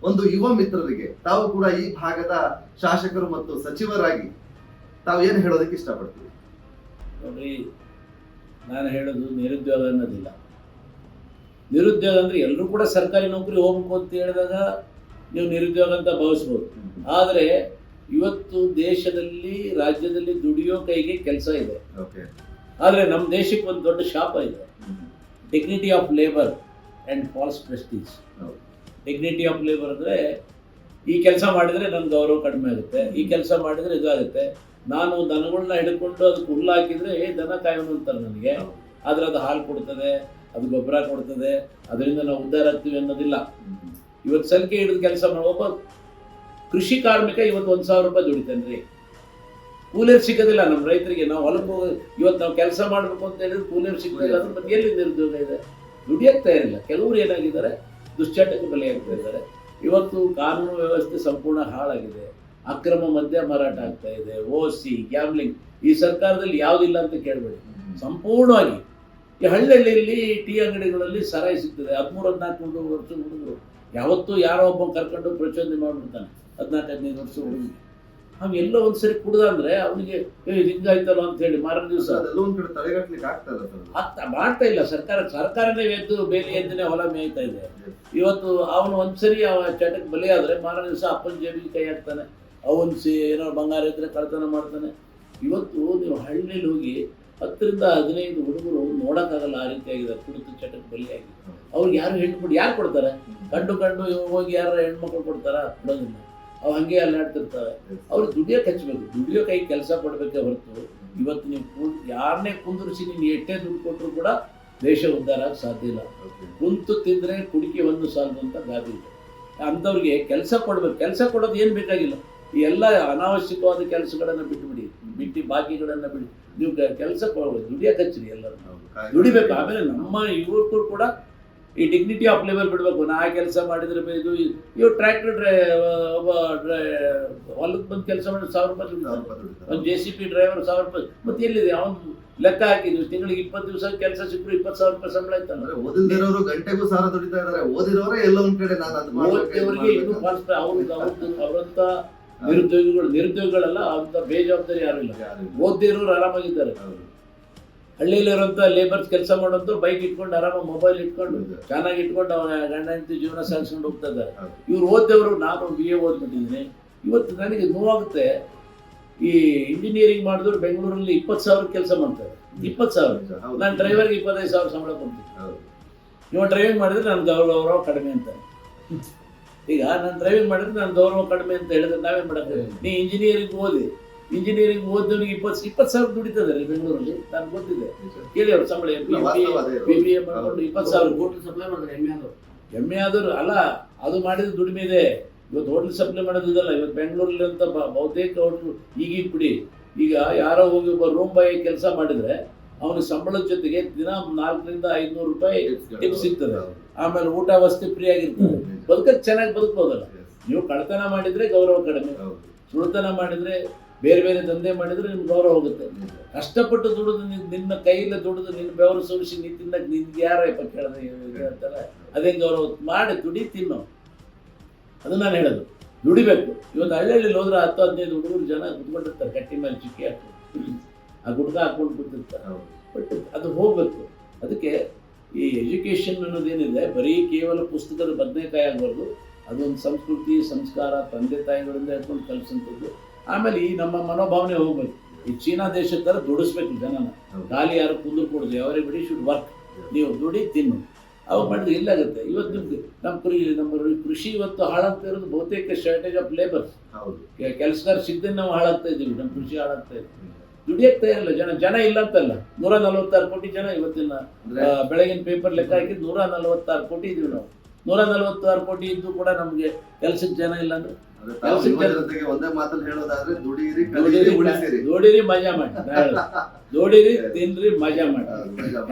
A: ಒಂದು ಯುವ ಮಿತ್ರರಿಗೆ ತಾವು ಕೂಡ ಈ ಭಾಗದ ಶಾಸಕರು ಮತ್ತು ಸಚಿವರಾಗಿ ತಾವು ಏನು ಹೇಳೋದಕ್ಕೆ ಇಷ್ಟಪಡ್ತೀವಿ?
B: ನೋಡಿ, ನಾನು ಹೇಳೋದು ನಿರುದ್ಯೋಗ ಅನ್ನೋದಿಲ್ಲ. ನಿರುದ್ಯೋಗ ಅಂದರೆ ಎಲ್ಲರೂ ಕೂಡ ಸರ್ಕಾರಿ ನೌಕರಿ ಹೋಗ್ಬೇಕು ಅಂತ ಹೇಳಿದಾಗ ನೀವು ನಿರುದ್ಯೋಗ ಅಂತ ಭಾವಿಸ್ಬೋದು. ಆದರೆ ಇವತ್ತು ದೇಶದಲ್ಲಿ, ರಾಜ್ಯದಲ್ಲಿ ದುಡಿಯೋ ಕೈಗೆ ಕೆಲಸ ಇದೆ. ಆದರೆ ನಮ್ಮ ದೇಶಕ್ಕೆ ಒಂದು ದೊಡ್ಡ ಶಾಪ ಇದೆ. Dignity of labour and false prestige. Dignity of labour ಅಂದರೆ, ಈ ಕೆಲಸ ಮಾಡಿದರೆ ನನ್ನ ಗೌರವ ಕಡಿಮೆ ಆಗುತ್ತೆ, ಈ ಕೆಲಸ ಮಾಡಿದರೆ ಇದಾಗುತ್ತೆ. ನಾನು ದನಗಳನ್ನ ಹಿಡ್ಕೊಂಡು ಅದಕ್ಕೆ ಹುಲ್ಲು ಹಾಕಿದರೆ ದನ ಕಾಯೋನು ಅಂತಾರೆ ನನಗೆ. ಆದರೆ ಅದು ಹಾಲು ಕೊಡ್ತದೆ, ಅದು ಗೊಬ್ಬರ ಕೊಡ್ತದೆ, ಅದರಿಂದ ನಾವು ಉದ್ಧಾರ ಆಗ್ತೀವಿ ಅನ್ನೋದಿಲ್ಲ. ಇವತ್ತು ಸಲಿಕೆ ಹಿಡಿದು ಕೆಲಸ ಮಾಡೋ ಒಬ್ಬ ಕೃಷಿ ಕಾರ್ಮಿಕ ಇವತ್ತು 1,000 ರೂಪಾಯಿ ದುಡಿತಾನೆ ರೀ. ಕೂಲಿಯರ್ ಸಿಗೋದಿಲ್ಲ ನಮ್ಮ ರೈತರಿಗೆ. ನಾವು ಹೊಲಕ್ಕೆ ಹೋಗಿ ಇವತ್ತು ನಾವು ಕೆಲಸ ಮಾಡಬೇಕು ಅಂತ ಹೇಳಿದ್ರೆ ಕೂಲಿಯರ್ ಸಿಗೋದಿಲ್ಲ. ಅದ್ರ ಬಗ್ಗೆ ಎಲ್ಲಿ ನಿರುದ್ಯೋಗ ಇದೆ? ದುಡಿಯೋಕ್ಕೆ ತಯಾರಿಲ್ಲ. ಕೆಲವರು ಏನಾಗಿದ್ದಾರೆ, ದುಶ್ಚಟಕ್ಕೆ ಬಲಿಯಾಗ್ತಾ ಇದ್ದಾರೆ. ಇವತ್ತು ಕಾನೂನು ವ್ಯವಸ್ಥೆ ಸಂಪೂರ್ಣ ಹಾಳಾಗಿದೆ. ಅಕ್ರಮ ಮದ್ಯ ಮಾರಾಟ ಆಗ್ತಾ ಇದೆ, ಓಸಿ, ಗ್ಯಾಮ್ಲಿಂಗ್. ಈ ಸರ್ಕಾರದಲ್ಲಿ ಯಾವುದಿಲ್ಲ ಅಂತ ಕೇಳಬೇಡಿ. ಸಂಪೂರ್ಣವಾಗಿ ಈ ಹಳ್ಳಿಯಲ್ಲಿ ಟೀ ಅಂಗಡಿಗಳಲ್ಲಿ ಸರಾಯಿ ಸಿಗ್ತದೆ. 13-14 ವರ್ಷ ಹುಡುಗರು ಯಾವತ್ತೂ ಯಾರೋ ಒಬ್ಬ ಕರ್ಕೊಂಡು ಪ್ರಚೋದನೆ ಮಾಡಿಬಿಡ್ತಾನೆ. 14-15 ವರ್ಷ ಹುಡುಗಿ ಅವ್ನು ಎಲ್ಲೋ ಒಂದ್ಸರಿ ಕುಡ್ದ ಅಂದ್ರೆ ಅವನಿಗೆ ಹಿಂಗಾಯ್ತಲ್ಲ ಅಂತ ಹೇಳಿ ಮಾರನೇ ದಿವಸ ಮಾಡ್ತಾ ಇಲ್ಲ. ಸರ್ಕಾರನೇ ಎದ್ದು ಬೇಲಿ ಎದ್ದನೆ ಹೊಲ ಮೇಯ್ತಾ ಇದೆ. ಇವತ್ತು ಅವನು ಒಂದ್ಸರಿ ಅವ ಚಟಕ್ಕೆ ಬಲಿಯಾದ್ರೆ ಮಾರನೇ ದಿವಸ ಅಪ್ಪನ ಜೇಬಿಗೆ ಕೈ ಹಾಕ್ತಾನೆ. ಅವನ್ ಏನೋ ಬಂಗಾರ ಇದ್ರೆ ಕಳ್ತನ ಮಾಡ್ತಾನೆ. ಇವತ್ತು ನೀವು ಹಳ್ಳಿಯಲ್ಲಿ ಹೋಗಿ 10-15 ಹುಡುಗರು ನೋಡೋಕ್ಕಾಗಲ್ಲ, ಆ ರೀತಿಯಾಗಿದೆ. ಕುಡಿದು ಚಟಕ್ಕೆ ಬಲಿಯಾಗಿದೆ. ಅವ್ರಿಗೆ ಯಾರು ಹೆಣ್ಣು ಯಾರು ಕೊಡ್ತಾರೆ? ಕಂಡು ಹೋಗಿ ಯಾರು ಹೆಣ್ಮಕ್ಳು ಕೊಡ್ತಾರ? ಕೊಡೋದಿಲ್ಲ. ಅವು ಹಂಗೆ ಅಲ್ಲಾಡ್ತಿರ್ತಾರೆ. ಅವ್ರಿಗೆ ದುಡಿಯೋಕೆ ಹಚ್ಚಬೇಕು, ದುಡಿಯೋ ಕೈ ಕೆಲಸ ಪಡಬೇಕೆ ಹೊರತು ಇವತ್ತು ನೀವು ಯಾರನ್ನೇ ಕುಂದಿರಿಸಿ ನೀನು ಎಷ್ಟೇ ದುಡ್ಡು ಕೊಟ್ಟರು ಕೂಡ ದೇಶ ಉದ್ಧಾರ ಆಗಕ್ಕೆ ಸಾಧ್ಯ ಇಲ್ಲ. ಕುಂತು ತಿಂದರೆ ಕುಡಿಕೆ ಒಂದು ಸಾಲದು ಅಂತ ಗಾದೆ ಇದೆ. ಅಂಥವ್ರಿಗೆ ಕೆಲಸ ಕೊಡ್ಬೇಕು. ಕೆಲಸ ಕೊಡೋದು ಏನು ಬೇಕಾಗಿಲ್ಲ. ಈ ಎಲ್ಲ ಅನಾವಶ್ಯಕವಾದ ಕೆಲಸಗಳನ್ನು ಬಿಟ್ಟು ಬಾಕಿಗಳನ್ನು ಬಿಡಿ. ನೀವು ಕೆಲಸ ಕೊಡಬೇಕು, ದುಡಿಯಕ್ಕೆ ಹಚ್ಚಿರಿ, ಎಲ್ಲರೂ ದುಡಿಬೇಕು. ಆಮೇಲೆ ನಮ್ಮ ಯುವಕರು ಕೂಡ ಈ ಡಿಗ್ನಿಟಿ ಆಫ್ ಲೇಬರ್ ಬಿಡಬೇಕು. ನಾ ಕೆಲಸ ಮಾಡಿದ್ರೆ ಇದು ಇವ್ರು ಟ್ರ್ಯಾಕ್ಟರ್ ಒಬ್ಬ ಹೊಲಕ್ಕೆ ಬಂದು ಕೆಲಸ ಮಾಡಿದ್ರೆ 1000 ರೂಪಾಯಿ ದುಡಿತಾರೆ. ಒಂದು JCB ಡ್ರೈವರ್ 1000 ರೂಪಾಯಿ. ಮತ್ತೆ ಎಲ್ಲಿದೆ ಅವನು ಲೆಕ್ಕ ಹಾಕಿದ್ವಿ, ತಿಂಗಳಿಗೆ 20 ದಿವಸ ಕೆಲಸ ಸಿಕ್ಕರು 20,000 ರೂಪಾಯಿ ಸಂಬಳ ಇತ್ತಲ್ಲ.
A: ಓದಿರೋರು ಗಂಟೆಗೂ 1000 ದುಡಿತಾ ಇದಾರೆ. ಓದಿರೋರೇ ಎಲ್ಲೋ ಒಂದ್ ಕಡೆ
B: ಓದಿದವರಿಗೆ ಇನ್ನೂ ಅವರಂತ ನಿರುದ್ಯೋಗಿಗಳಲ್ಲ, ಅಂತ ಬೇಜವಾಬ್ದಾರಿ ಯಾರು ಇಲ್ಲ. ಓದಿರೋರು ಆರಾಮಾಗಿದ್ದಾರೆ. ಹಳ್ಳಿಯಲ್ಲಿರುವಂಥ ಲೇಬರ್ಸ್ ಕೆಲಸ ಮಾಡೋದು ಬೈಕ್ ಇಟ್ಕೊಂಡು ಆರಾಮಾಗಿ ಮೊಬೈಲ್ ಇಟ್ಕೊಂಡು ಚೆನ್ನಾಗಿ ಇಟ್ಕೊಂಡು ಅವನ ಗಂಡ ಹೆಂಡತಿ ಜೀವನ ಸಾಗಿಸ್ಕೊಂಡು ಹೋಗ್ತಾ ಇದ್ದಾರೆ. ಇವ್ರು ಓದಿದವರು, ನಾನು BA ಓದ್ಬಿಟ್ಟಿದ್ದೀನಿ. ಇವತ್ತು ನನಗೆ ನೋವಾಗುತ್ತೆ, ಈ ಇಂಜಿನಿಯರಿಂಗ್ ಮಾಡಿದವರು ಬೆಂಗಳೂರಲ್ಲಿ 20,000 ಕೆಲಸ ಮಾಡ್ತಾರೆ. 20,000. ನಾನು ಡ್ರೈವರ್ಗೆ 25,000 ಸಂಬಳ ಕೊಡ್ತೀನಿ. ನೀವು ಡ್ರೈವಿಂಗ್ ಮಾಡಿದ್ರೆ ನನ್ನ ಗೌರವ ಕಡಿಮೆ ಅಂತ. ಈಗ ನಾನು ಡ್ರೈವಿಂಗ್ ಮಾಡಿದ್ರೆ ನನ್ನ ಗೌರವ ಕಡಿಮೆ ಅಂತ ಹೇಳಿದ್ರೆ ನಾವೇನು ಮಾಡೋದು? ನೀ ಇಂಜಿನಿಯರಿಂಗ್ ಓದಿದವನಿಗೆ 20,000 ದುಡಿತದೆ ಬೆಂಗಳೂರಲ್ಲಿ. ನನಗೆ ಗೊತ್ತಿದೆ, ಕೇಳಿ ಅವ್ರ ಸಂಬಳ. BBA ಮಾಡ್ಕೊಂಡು 20,000 ಹೋಟೆಲ್ ಸಪ್ಲೈ ಮಾಡಿದ್ರೆ ಎಮ್ಮೆ ಆದವರು ಅಲ್ಲ, ಅದು ಮಾಡಿದ್ರೆ ದುಡಿಮೆ ಇದೆ. ಇವತ್ತು ಹೋಟೆಲ್ ಸಪ್ಲೈ ಮಾಡೋದಿದಲ್ಲ. ಇವತ್ತು ಬೆಂಗಳೂರಲ್ಲಿ ಅಂತ ಬಹುತೇಕ ಹೋಟ್ಲು ಈಗೀಗ ಬಿಡಿ. ಈಗ ಯಾರೋ ಹೋಗಿ ಒಬ್ಬ ರೂಮ್ ಬಾಯ್ ಕೆಲಸ ಮಾಡಿದ್ರೆ ಅವನ ಸಂಬಳದ ಜೊತೆಗೆ ದಿನ 400 to 500 ರೂಪಾಯಿ ಟಿಪ್ ಸಿಗ್ತದೆ. ಆಮೇಲೆ ಊಟ ವಸತಿ ಫ್ರೀ ಆಗಿರ್ತದೆ. ಬದುಕಕ್ಕೆ ಚೆನ್ನಾಗಿ ಬದುಕ್ಬೋದಲ್ಲ. ನೀವು ಕಳ್ತನ ಮಾಡಿದ್ರೆ ಗೌರವ ಕಡಿಮೆ, ಸುಳ್ತನ ಮಾಡಿದ್ರೆ ಬೇರೆ ಬೇರೆ ದಂಧೆ ಮಾಡಿದ್ರೆ ನಿಮ್ಗೆ ಗೌರವ ಹೋಗುತ್ತೆ. ಕಷ್ಟಪಟ್ಟು ದುಡಿದು ನಿನ್ನ ಕೈಯಿಂದ ದುಡಿದು ನಿನ್ನ ಬೆವರು ಸುರಿಸಿ ನೀ ತಿನ್ನಕ್ಕೆ ನಿನ್ಗೆ ಯಾರಪ್ಪ ಕೇಳಿದ್ರೆ ಹೇಳ್ತಾರೆ. ಅದೇ ಗೌರವ ಮಾಡಿ ದುಡಿ ತಿನ್ನು. ಅದು ನಾನು ಹೇಳೋದು, ದುಡಿಬೇಕು. ಇವತ್ತು ಹಳ್ಳಿಯಲ್ಲಿ ಹೋದ್ರೆ 10-15 ಹುಡುಗರು ಜನ ಕುತ್ಕೊಂಡಿರ್ತಾರೆ, ಕಟ್ಟಿ ಮೇಲೆ ಚಿಕ್ಕಿ ಹಾಕೊಂಡು ಆ ಗುಡ್ಕ ಹಾಕೊಂಡು ಕೂತಿರ್ತಾರೆ. ಬಟ್ ಅದು ಹೋಗ್ಬೇಕು. ಅದಕ್ಕೆ ಈ ಎಜುಕೇಷನ್ ಅನ್ನೋದೇನಿದೆ ಬರೀ ಕೇವಲ ಪುಸ್ತಕದ ಬದನೆಕಾಯಿ ಆಗಬಾರ್ದು. ಅದೊಂದು ಸಂಸ್ಕೃತಿ, ಸಂಸ್ಕಾರ, ತಂದೆ ತಾಯಿಗಳಿಂದ ಹೇಳ್ಕೊಂಡು ಕಲಿಸಂಥದ್ದು. ಆಮೇಲೆ ಈ ನಮ್ಮ ಮನೋಭಾವನೆ ಹೋಗ್ಬೇಕು. ಈ ಚೀನಾ ದೇಶದ ಥರ ದುಡಿಸ್ಬೇಕು ಜನನ. ಖಾಲಿ ಯಾರು ಕುಂದ್ರು ಕೊಡೋದು, ಎವರಿಬಡಿ ಶುಡ್ ವರ್ಕ್. ನೀವು ದುಡಿ ತಿನ್ನು. ಅವು ಮಾಡಿದ್ರೆ ಇಲ್ಲಾಗುತ್ತೆ. ಇವತ್ತು ನಿಮ್ಗೆ ನಮ್ಮ ಕೃಷಿ ಇವತ್ತು ಹಾಳಾಗ್ತಾ ಇರೋದು ಬಹುತೇಕ ಶಾರ್ಟೇಜ್ ಆಫ್ ಲೇಬರ್ಸ್. ಕೆಲಸಗಾರ ಸಿಗದೆ ನಾವು ಹಾಳಾಗ್ತಾ ಇದ್ದೀವಿ. ನಮ್ಮ ಕೃಷಿ ಹಾಳಾಗ್ತಾ ಇದೆ. ದುಡಿಯಕ್ತಾ ಇರಲ್ಲ ಜನ ಇಲ್ಲ ಅಂತಲ್ಲ. 146 ಕೋಟಿ ಜನ ಇವತ್ತಿನ ಬೆಳಗಿನ ಪೇಪರ್ ಲೆಕ್ಕ ಹಾಕಿದ್ದು 146 ಕೋಟಿ ಇದೀವಿ ನಾವು. 146 ಕೋಟಿ ಇದ್ದು ಕೂಡ ನಮ್ಗೆ ಕೆಲ್ಸಕ್ಕೆ ಜನ ಇಲ್ಲ ಅಂದ್ರೆ
A: ಒಂದೇ ಮಾತಲ್ಲಿ ಹೇಳೋದಾದ್ರೆ
B: ದುಡಿರಿ ಮಜಾ ಮಾಡಿ. ದುಡಿರಿ ತಿನ್ರಿ ಮಜಾ ಮಾಡಿ.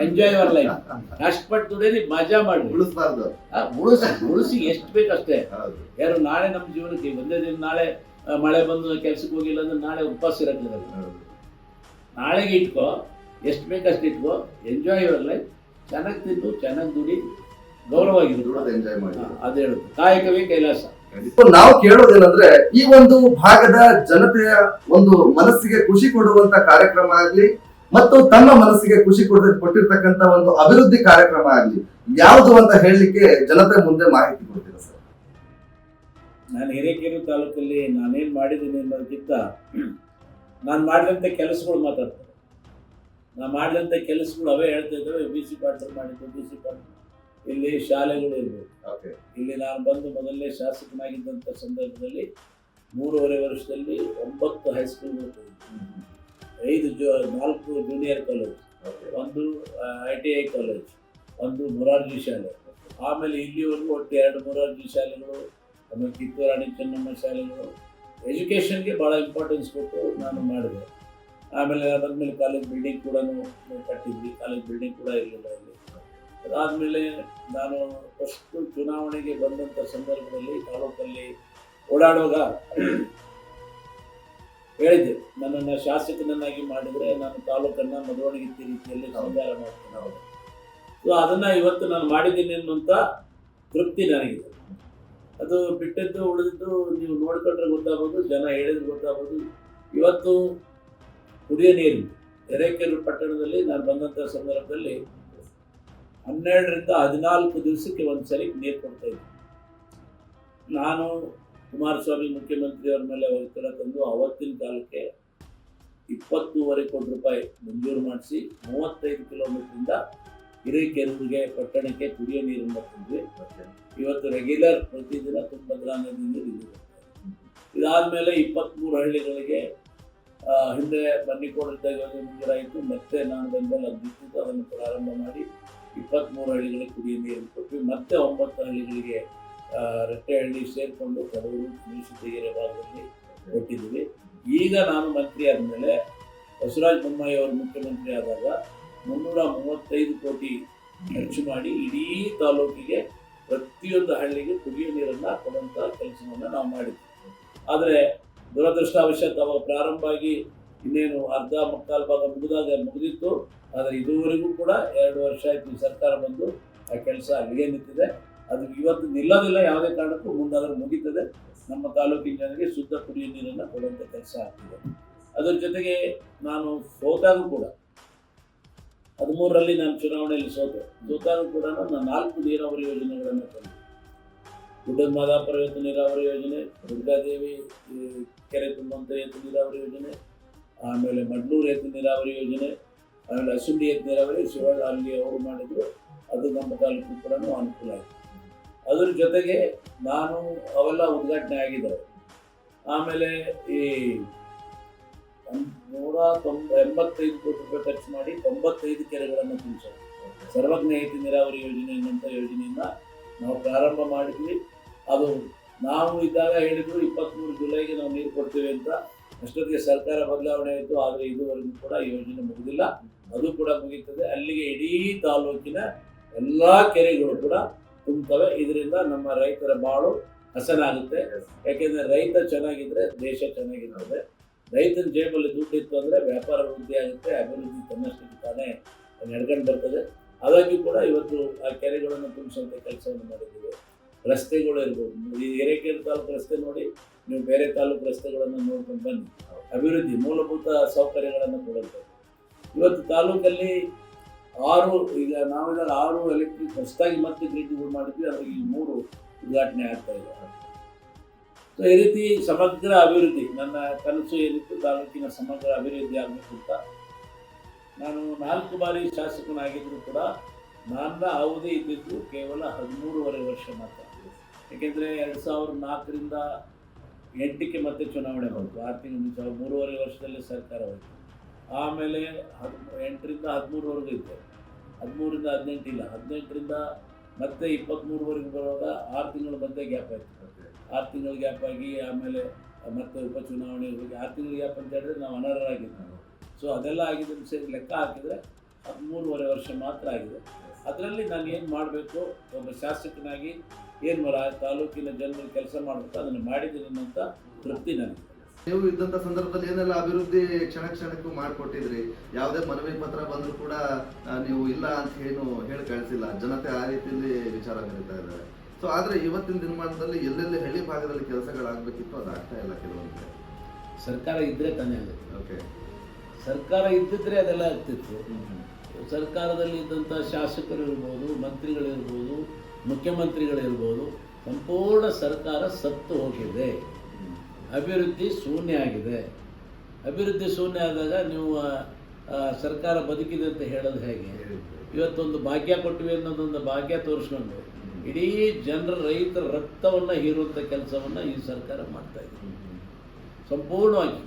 B: Enjoy your life. ಕಷ್ಟಪಟ್ಟು ದುಡಿರಿ ಮಜಾ ಮಾಡಿ. ಉಳಿಸಿ ಎಷ್ಟು ಬೇಕಷ್ಟೇ. ಯಾರು ನಾಳೆ ನಮ್ಮ ಜೀವನಕ್ಕೆ ಒಂದೇ ದಿನ ನಾಳೆ ಮಳೆ ಬಂದು ಕೆಲ್ಸಕ್ಕೆ ಹೋಗಿಲ್ಲ ಅಂದ್ರೆ ನಾಳೆ ಉಪವಾಸ ಇರಕ್ಕಿಲ್ಲ. ನಾಳೆಗೆ ಇಟ್ಕೋ, ಎಷ್ಟು ಬೇಕಷ್ಟು ಇಟ್ಕೋ. Enjoy your life. ಚೆನ್ನಾಗಿ ತಿನ್ನು, ಚೆನ್ನಾಗಿ ದುಡಿ, ಗೌರವವಾಗಿರು.
A: ಎಂಜಾಯ್ ಮಾಡಿ.
B: ಅದೇ ಹೇಳುದು, ಕಾಯಕವೇ ಕೈಲಾಸ.
A: ನಾವು ಕೇಳೋದೇನಂದ್ರೆ ಈ ಒಂದು ಭಾಗದ ಜನತೆಯ ಒಂದು ಮನಸ್ಸಿಗೆ ಖುಷಿ ಕೊಡುವಂತ ಕಾರ್ಯಕ್ರಮ ಆಗ್ಲಿ ಮತ್ತು ತಮ್ಮ ಮನಸ್ಸಿಗೆ ಖುಷಿ ಕೊಟ್ಟಿರ್ತಕ್ಕಂತ ಒಂದು ಅಭಿವೃದ್ಧಿ ಕಾರ್ಯಕ್ರಮ ಆಗ್ಲಿ ಯಾವುದು ಅಂತ ಹೇಳಲಿಕ್ಕೆ ಜನತೆ ಮುಂದೆ ಮಾಹಿತಿ ಕೊಡ್ತೀರಾ ಸರ್?
B: ನಾನು ಹಿರೇಕೆರೂರು ತಾಲೂಕಲ್ಲಿ ನಾನೇನು ಮಾಡಿದ್ದೀನಿ ಅನ್ನೋದಕ್ಕಿಂತ ನಾನು ಮಾಡಿದಂಥ ಕೆಲಸಗಳು ಮಾತಾಡ್ತಾರೆ. ನಾನು ಮಾಡಿದಂಥ ಕೆಲಸಗಳು ಅವೇ ಹೇಳ್ತಾ ಇದ್ದಾವೆ. BC ಪಾಟೀಲ್ ಮಾಡಿದ್ದು, BC ಪಾಟೀಲ್ ಇಲ್ಲಿ ಶಾಲೆಗಳು ಇರ್ಬೋದು. ಇಲ್ಲಿ ನಾನು ಬಂದು ಮೊದಲನೇ ಶಾಸಕನಾಗಿದ್ದಂಥ ಸಂದರ್ಭದಲ್ಲಿ 3.5 ವರ್ಷದಲ್ಲಿ 9 ಹೈಸ್ಕೂಲ್ ಓದ್ತಿದ್ದೆ. 4 junior college, 1 ITI college, 1 Morarji ಶಾಲೆ. ಆಮೇಲೆ ಇಲ್ಲಿವರೆಗೂ ಒಟ್ಟು 2 ಮೊರಾರ್ಜಿ ಶಾಲೆಗಳು, ಆಮೇಲೆ ಕಿತ್ತೂರು ರಾಣಿ ಚೆನ್ನಮ್ಮ ಶಾಲೆಗಳು. ಎಜುಕೇಷನ್ಗೆ ಭಾಳ ಇಂಪಾರ್ಟೆನ್ಸ್ ಕೊಟ್ಟು ನಾನು ಮಾಡಿದೆ. ಆಮೇಲೆ ಅದಾದಮೇಲೆ ಕಾಲೇಜ್ ಬಿಲ್ಡಿಂಗ್ ಕೂಡ ಕಟ್ಟಿದ್ವಿ. ಕಾಲೇಜ್ ಬಿಲ್ಡಿಂಗ್ ಕೂಡ ಇರಲಿಲ್ಲ ಇಲ್ಲಿ. ಅದಾದಮೇಲೆ ನಾನು ಫಸ್ಟು ಚುನಾವಣೆಗೆ ಬಂದಂಥ ಸಂದರ್ಭದಲ್ಲಿ ತಾಲೂಕಲ್ಲಿ ಓಡಾಡುವಾಗ ಹೇಳಿದ್ದೆ, ನನ್ನನ್ನು ಶಾಸಕನನ್ನಾಗಿ ಮಾಡಿದರೆ ನಾನು ತಾಲೂಕನ್ನು ಮದುವಣಗಿತ್ತಿ ರೀತಿಯಲ್ಲಿ ಸಂಚಾರ ಮಾಡ್ತೀನಿ. ಸೊ ಅದನ್ನು ಇವತ್ತು ನಾನು ಮಾಡಿದ್ದೀನಿ ಅನ್ನುವಂಥ ತೃಪ್ತಿ ನನಗಿದೆ. ಅದು ಬಿಟ್ಟದ್ದು ಉಳಿದಿದ್ದು ನೀವು ನೋಡ್ಕೊಂಡ್ರೆ ಗೊತ್ತಾಗ್ಬೋದು, ಜನ ಹೇಳಿದ್ರೆ ಗೊತ್ತಾಗ್ಬೋದು. ಇವತ್ತು ಕುಡಿಯೋ ನೀರು ಹಿರೇಕೆರೂರು ಪಟ್ಟಣದಲ್ಲಿ ನಾನು ಬಂದಂಥ ಸಂದರ್ಭದಲ್ಲಿ 12 ರಿಂದ 14 ದಿವಸಕ್ಕೆ ಒಂದ್ಸರಿ ನೀರು ಕೊಡ್ತಾ ಇದ್ದೆ. ನಾನು ಕುಮಾರಸ್ವಾಮಿ ಮುಖ್ಯಮಂತ್ರಿಯವ್ರ ಮೇಲೆ ಒತ್ತಡ ತಂದು ಅವತ್ತಿನ ಕಾಲಕ್ಕೆ 20.5 ಕೋಟಿ ರೂಪಾಯಿ ಮಂಜೂರು ಮಾಡಿಸಿ 35 ಕಿಲೋಮೀಟರಿಂದ ಹಿರೇಕೆರೂರಿಗೆ ಪಟ್ಟಣಕ್ಕೆ ಕುಡಿಯೋ ನೀರನ್ನು ತಂದ್ವಿ. ಇವತ್ತು ರೆಗ್ಯುಲರ್ ಪ್ರತಿದಿನ ತುಂಗಭದ್ರಾ ನದಿಯಿಂದ ನೀರು ಬರ್ತಾರೆ. ಇದಾದಮೇಲೆ 23 ಹಳ್ಳಿಗಳಿಗೆ ಹಿಂದೆ ಬನ್ನಿಕೋಡಿದ್ದಾಗ ಮಂಜೂರಾಯಿತು. ಮತ್ತೆ ನಾನು ಬಂದಲ್ಲಿ ಅದನ್ನು ಪ್ರಾರಂಭ ಮಾಡಿ 23 ಹಳ್ಳಿಗಳಿಗೆ ಕುಡಿಯುವ ನೀರನ್ನು ಕೊಟ್ವಿ. ಮತ್ತೆ 9 ಹಳ್ಳಿಗಳಿಗೆ ರಟ್ಟೆಹಳ್ಳಿ ಸೇರಿಕೊಂಡು ಕಡೂರು ಮೀಸೂರು ಭಾಗದಲ್ಲಿ ಕೊಟ್ಟಿದ್ದೀವಿ. ಈಗ ನಾನು ಮಂತ್ರಿ ಆದಮೇಲೆ ಬಸವರಾಜ ಬೊಮ್ಮಾಯಿ ಅವರು ಮುಖ್ಯಮಂತ್ರಿ ಆದಾಗ 335 ಕೋಟಿ ಖರ್ಚು ಮಾಡಿ ಇಡೀ ತಾಲೂಕಿಗೆ ಪ್ರತಿಯೊಂದು ಹಳ್ಳಿಗೆ ಕುಡಿಯುವ ನೀರನ್ನು ಕೊಡುವಂಥ ಕೆಲಸವನ್ನು ನಾವು ಮಾಡಿದ್ವಿ. ಆದರೆ ದುರದೃಷ್ಟವಶಾತ್ ಅವಾಗ ಪ್ರಾರಂಭ ಆಗಿ ಇನ್ನೇನು ಅರ್ಧ ಮುಕ್ಕಾಲು ಭಾಗ ಮುಗಿದಿತ್ತು. ಆದರೆ ಇದುವರೆಗೂ ಕೂಡ 2 ವರ್ಷ ಆಯಿತು ಈ ಸರ್ಕಾರ ಬಂದು ಆ ಕೆಲಸ ಅಲ್ಲಿಗೆ ನಿಂತಿದೆ. ಅದು ಇವತ್ತು ನಿಲ್ಲೋದಿಲ್ಲ, ಯಾವುದೇ ಕಾರಣಕ್ಕೂ ಮುಂದಾದರೂ ಮುಗೀತದೆ. ನಮ್ಮ ತಾಲೂಕಿನ ಜನರಿಗೆ ಶುದ್ಧ ಕುಡಿಯುವ ನೀರನ್ನು ಕೊಡುವಂಥ ಕೆಲಸ ಆಗ್ತಿದೆ. ಅದರ ಜೊತೆಗೆ ನಾನು ಸೋತಾಗೂ ಕೂಡ 13ರಲ್ಲಿ ನಾನು ಚುನಾವಣೆಯಲ್ಲಿ ಸೋತಾಗೂ ಕೂಡ ನಾನು 4 ನೀರಾವರಿ ಯೋಜನೆಗಳನ್ನು ತಂದೆ. ಗುಡ್ಡದ ಮಾದಾಪುರ ಏತ ನೀರಾವರಿ ಯೋಜನೆ, ದುರ್ಗಾದೇವಿ ಕೆರೆ ತುಂಬುವಂಥ ಏತ ನೀರಾವರಿ ಯೋಜನೆ, ಆಮೇಲೆ ಮಡ್ಲೂರು ಏತ ನೀರಾವರಿ ಯೋಜನೆ, ಆಮೇಲೆ ಅಸುಂಡಿ ಏತ ನೀರಾವರಿ ಶಿವಳ್ಳ ಅಲ್ಲಿ ಅವರು ಮಾಡಿದ್ರು. ಅದು ನಮ್ಮ ತಾಲೂಕು ಕೂಡ ಅನುಕೂಲ ಆಯಿತು. ಅದ್ರ ಜೊತೆಗೆ ನಾನು ಅವೆಲ್ಲ ಉದ್ಘಾಟನೆ ಆಗಿದ್ದಾವೆ. ಆಮೇಲೆ ಈ 185 ಕೋಟಿ ರೂಪಾಯಿ ಖರ್ಚು ಮಾಡಿ 95 ಕೆರೆಗಳನ್ನು ತುಂಬಿಸೋದು. ಸರ್ವಜ್ಞ ಏತ ನೀರಾವರಿ ಯೋಜನೆ ಎನ್ನುವಂಥ ಯೋಜನೆಯಿಂದ ನಾವು ಪ್ರಾರಂಭ ಮಾಡಿದ್ವಿ. ಅದು ನಾವು ಇದ್ದಾಗ ಹೇಳಿದ್ರು 23 ಜುಲೈಗೆ ನಾವು ನೀರು ಕೊಡ್ತೇವೆ ಅಂತ. ಅಷ್ಟೊತ್ತಿಗೆ ಸರ್ಕಾರ ಬದಲಾವಣೆ ಆಯಿತು. ಆದರೆ ಇದುವರೆಗೂ ಕೂಡ ಯೋಜನೆ ಮುಗಿದಿಲ್ಲ. ಅದು ಕೂಡ ಮುಗೀತದೆ. ಅಲ್ಲಿಗೆ ಇಡೀ ತಾಲೂಕಿನ ಎಲ್ಲ ಕೆರೆಗಳು ಕೂಡ ತುಂಬುತ್ತವೆ. ಇದರಿಂದ ನಮ್ಮ ರೈತರ ಬಾಳು ಹಸನಾಗುತ್ತೆ. ಯಾಕೆಂದರೆ ರೈತ ಚೆನ್ನಾಗಿದ್ದರೆ ದೇಶ ಚೆನ್ನಾಗಿರ್ತದೆ. ರೈತನ ಜೇಬಲ್ಲಿ ದುಡ್ಡು ಇತ್ತು ಅಂದರೆ ವ್ಯಾಪಾರ ವೃದ್ಧಿ ಆಗುತ್ತೆ, ಅಭಿವೃದ್ಧಿ ತನ್ನಷ್ಟಕ್ಕೆ ತಾನೇ ನಡ್ಕೊಂಡು ಬರ್ತದೆ. ಹಾಗಾಗಿ ಕೂಡ ಇವತ್ತು ಆ ಕೆರೆಗಳನ್ನು ತುಂಬಿಸುವಂಥ ಕೆಲಸವನ್ನು ಮಾಡಿದ್ದೀವಿ. ರಸ್ತೆಗಳು ಇರ್ಬೋದು, ಈ ಹಿರೇಕೆರೆ ತಾಲೂಕು ರಸ್ತೆ ನೋಡಿ, ನೀವು ಬೇರೆ ತಾಲೂಕು ರಸ್ತೆಗಳನ್ನು ನೋಡ್ಕೊಂಡು ಬನ್ನಿ. ಅಭಿವೃದ್ಧಿ ಮೂಲಭೂತ ಸೌಕರ್ಯಗಳನ್ನು ಕೊಡುತ್ತೆ. ಇವತ್ತು ತಾಲೂಕಲ್ಲಿ 6 ಈಗ ನಾವೆಲ್ಲ 6 ಎಲೆಕ್ಟ್ರಿಕ್ ಹೊಸದಾಗಿ ಮತ್ತೆ ಗ್ರಿಡ್ಗಳು ಮಾಡಿದ್ವಿ. ಅದ್ರಿಗೆ 3 ಉದ್ಘಾಟನೆ ಆಗ್ತಾ ಇದೆ. ಸೊ ಈ ರೀತಿ ಸಮಗ್ರ ಅಭಿವೃದ್ಧಿ, ನನ್ನ ಕನಸು ಏನಿತ್ತು ತಾಲೂಕಿನ ಸಮಗ್ರ ಅಭಿವೃದ್ಧಿ ಆಗಬೇಕು ಅಂತ. ನಾನು 4 ಬಾರಿ ಶಾಸಕನಾಗಿದ್ದರೂ ಕೂಡ ನನ್ನ ಅವಧಿ ಇದ್ದಿದ್ದು ಕೇವಲ 13.5 ವರ್ಷ ಮಾತ್ರ. ಏಕೆಂದರೆ 2004ರಿಂದ 8ಕ್ಕೆ ಮತ್ತೆ ಚುನಾವಣೆ ಬಂತು. 6 ತಿಂಗಳು ಮುಂಚೆ 3.5 ವರ್ಷದಲ್ಲಿ ಸರ್ಕಾರ ಹೋಯಿತು. ಆಮೇಲೆ 8ರಿಂದ 13ವರೆಗೂ ಇದ್ದೆ. 13ರಿಂದ 18 ಇಲ್ಲ, 18ರಿಂದ ಮತ್ತೆ 23ವರೆಗೂ ಬರುವಾಗ 6 ತಿಂಗಳು ಮತ್ತೆ ಗ್ಯಾಪ್ ಆಯಿತು. 6 ತಿಂಗಳು ಗ್ಯಾಪ್ ಆಗಿ ಆಮೇಲೆ ಮತ್ತೆ ಉಪಚುನಾವಣೆ ಹೋಗಿ 6 ತಿಂಗಳು ಗ್ಯಾಪ್ ಅಂತ ಹೇಳಿದ್ರೆ ನಾವು ಅನರ್ಹರಾಗಿದ್ದು. ಸೊ ಅದೆಲ್ಲ ಆಗಿದ್ದನ್ನು ಸೇರಿ ಲೆಕ್ಕ ಹಾಕಿದರೆ 13.5 ವರ್ಷ ಮಾತ್ರ ಆಗಿದೆ. ಅದರಲ್ಲಿ ನಾನು ಏನು ಮಾಡಬೇಕು, ಒಬ್ಬ ಶಾಸಕನಾಗಿ ಏನು ತಾಲೂಕಿನ ಜನರಿಗೆ ಕೆಲಸ ಮಾಡಬೇಕು ಅದನ್ನು ಮಾಡಿದ್ದೀನಿ ಅನ್ನೋಂಥ ತೃಪ್ತಿ ನನಗೆ.
A: ನೀವು ಇದ್ದಂಥ ಸಂದರ್ಭದಲ್ಲಿ ಏನೆಲ್ಲ ಅಭಿವೃದ್ಧಿ ಕ್ಷಣಕ್ಕೂ ಮಾಡಿಕೊಟ್ಟಿದ್ರಿ. ಯಾವುದೇ ಮನವಿ ಪತ್ರ ಬಂದರೂ ಕೂಡ ನೀವು ಇಲ್ಲ ಅಂತ ಏನು ಹೇಳಿ ಕಳಿಸಿಲ್ಲ. ಜನತೆ ಆ ರೀತಿಯಲ್ಲಿ ವಿಚಾರ ಕರೀತಾ ಇದ್ದಾರೆ. ಸೊ ಆದರೆ ಇವತ್ತಿನ ದಿನಮಾನದಲ್ಲಿ ಎಲ್ಲೆಲ್ಲಿ ಹಳ್ಳಿ ಭಾಗದಲ್ಲಿ ಕೆಲಸಗಳಾಗಬೇಕಿತ್ತು ಅದು ಆಗ್ತಾ ಇಲ್ಲ. ಕೆಲವೊಂದು
B: ಸರ್ಕಾರ ಇದ್ದರೆ ತಾನೇ ಆಗುತ್ತೆ.
A: ಓಕೆ,
B: ಸರ್ಕಾರ ಇದ್ದಿದ್ರೆ ಅದೆಲ್ಲ ಆಗ್ತಿತ್ತು. ಸರ್ಕಾರದಲ್ಲಿ ಇದ್ದಂಥ ಶಾಸಕರಿರ್ಬೋದು, ಮಂತ್ರಿಗಳಿರ್ಬೋದು, ಮುಖ್ಯಮಂತ್ರಿಗಳಿರ್ಬೋದು, ಸಂಪೂರ್ಣ ಸರ್ಕಾರ ಸತ್ತು ಹೋಗಿದೆ. ಅಭಿವೃದ್ಧಿ ಶೂನ್ಯ ಆಗಿದೆ. ಅಭಿವೃದ್ಧಿ ಶೂನ್ಯ ಆದಾಗ ನೀವು ಸರ್ಕಾರ ಬದುಕಿದೆ ಅಂತ ಹೇಳೋದು ಹೇಗೆ? ಇವತ್ತೊಂದು ಭಾಗ್ಯ ಕೊಟ್ಟಿವೆ ಅನ್ನೋದೊಂದು ಭಾಗ್ಯ ತೋರಿಸ್ಕೊಂಡು ಇಡೀ ಜನರ ರೈತರ ರಕ್ತವನ್ನು ಹೀರುವಂಥ ಕೆಲಸವನ್ನು ಈ ಸರ್ಕಾರ ಮಾಡ್ತಾ ಇದೆ ಸಂಪೂರ್ಣವಾಗಿ.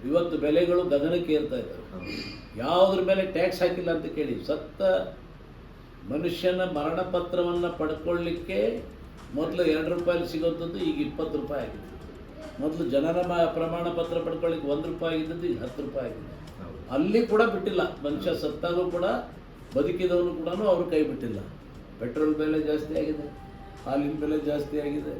B: ಇವತ್ತು ಬೆಲೆಗಳು ಗಗನಕ್ಕೆ ಏರ್ತಾ ಇದ್ದಾವೆ. ಯಾವುದ್ರ ಮೇಲೆ ಟ್ಯಾಕ್ಸ್ ಹಾಕಿಲ್ಲ ಅಂತ ಕೇಳಿ. ಸತ್ತ ಮನುಷ್ಯನ ಮರಣ ಪತ್ರವನ್ನು ಪಡ್ಕೊಳ್ಳಿಕ್ಕೆ ಮೊದಲು 2 ರೂಪಾಯಲ್ಲಿ ಸಿಗೋಂಥದ್ದು ಈಗ 20 ರೂಪಾಯಿ ಆಗಿದೆ. ಮೊದಲು ಜನನ ಪ್ರಮಾಣ ಪತ್ರ ಪಡ್ಕೊಳ್ಳಿಕ್ಕೆ 1 ರೂಪಾಯಿ ಆಗಿದ್ದದ್ದು ಈಗ 10 ರೂಪಾಯಿ ಆಗಿದೆ. ಅಲ್ಲಿ ಕೂಡ ಬಿಟ್ಟಿಲ್ಲ. ಮನುಷ್ಯ ಸತ್ತಾಗೂ ಕೂಡ ಬದುಕಿದವನು ಕೂಡ ಅವರು ಕೈ ಬಿಟ್ಟಿಲ್ಲ. ಪೆಟ್ರೋಲ್ ಬೆಲೆ ಜಾಸ್ತಿ ಆಗಿದೆ, ಹಾಲಿನ ಬೆಲೆ ಜಾಸ್ತಿ ಆಗಿದೆ,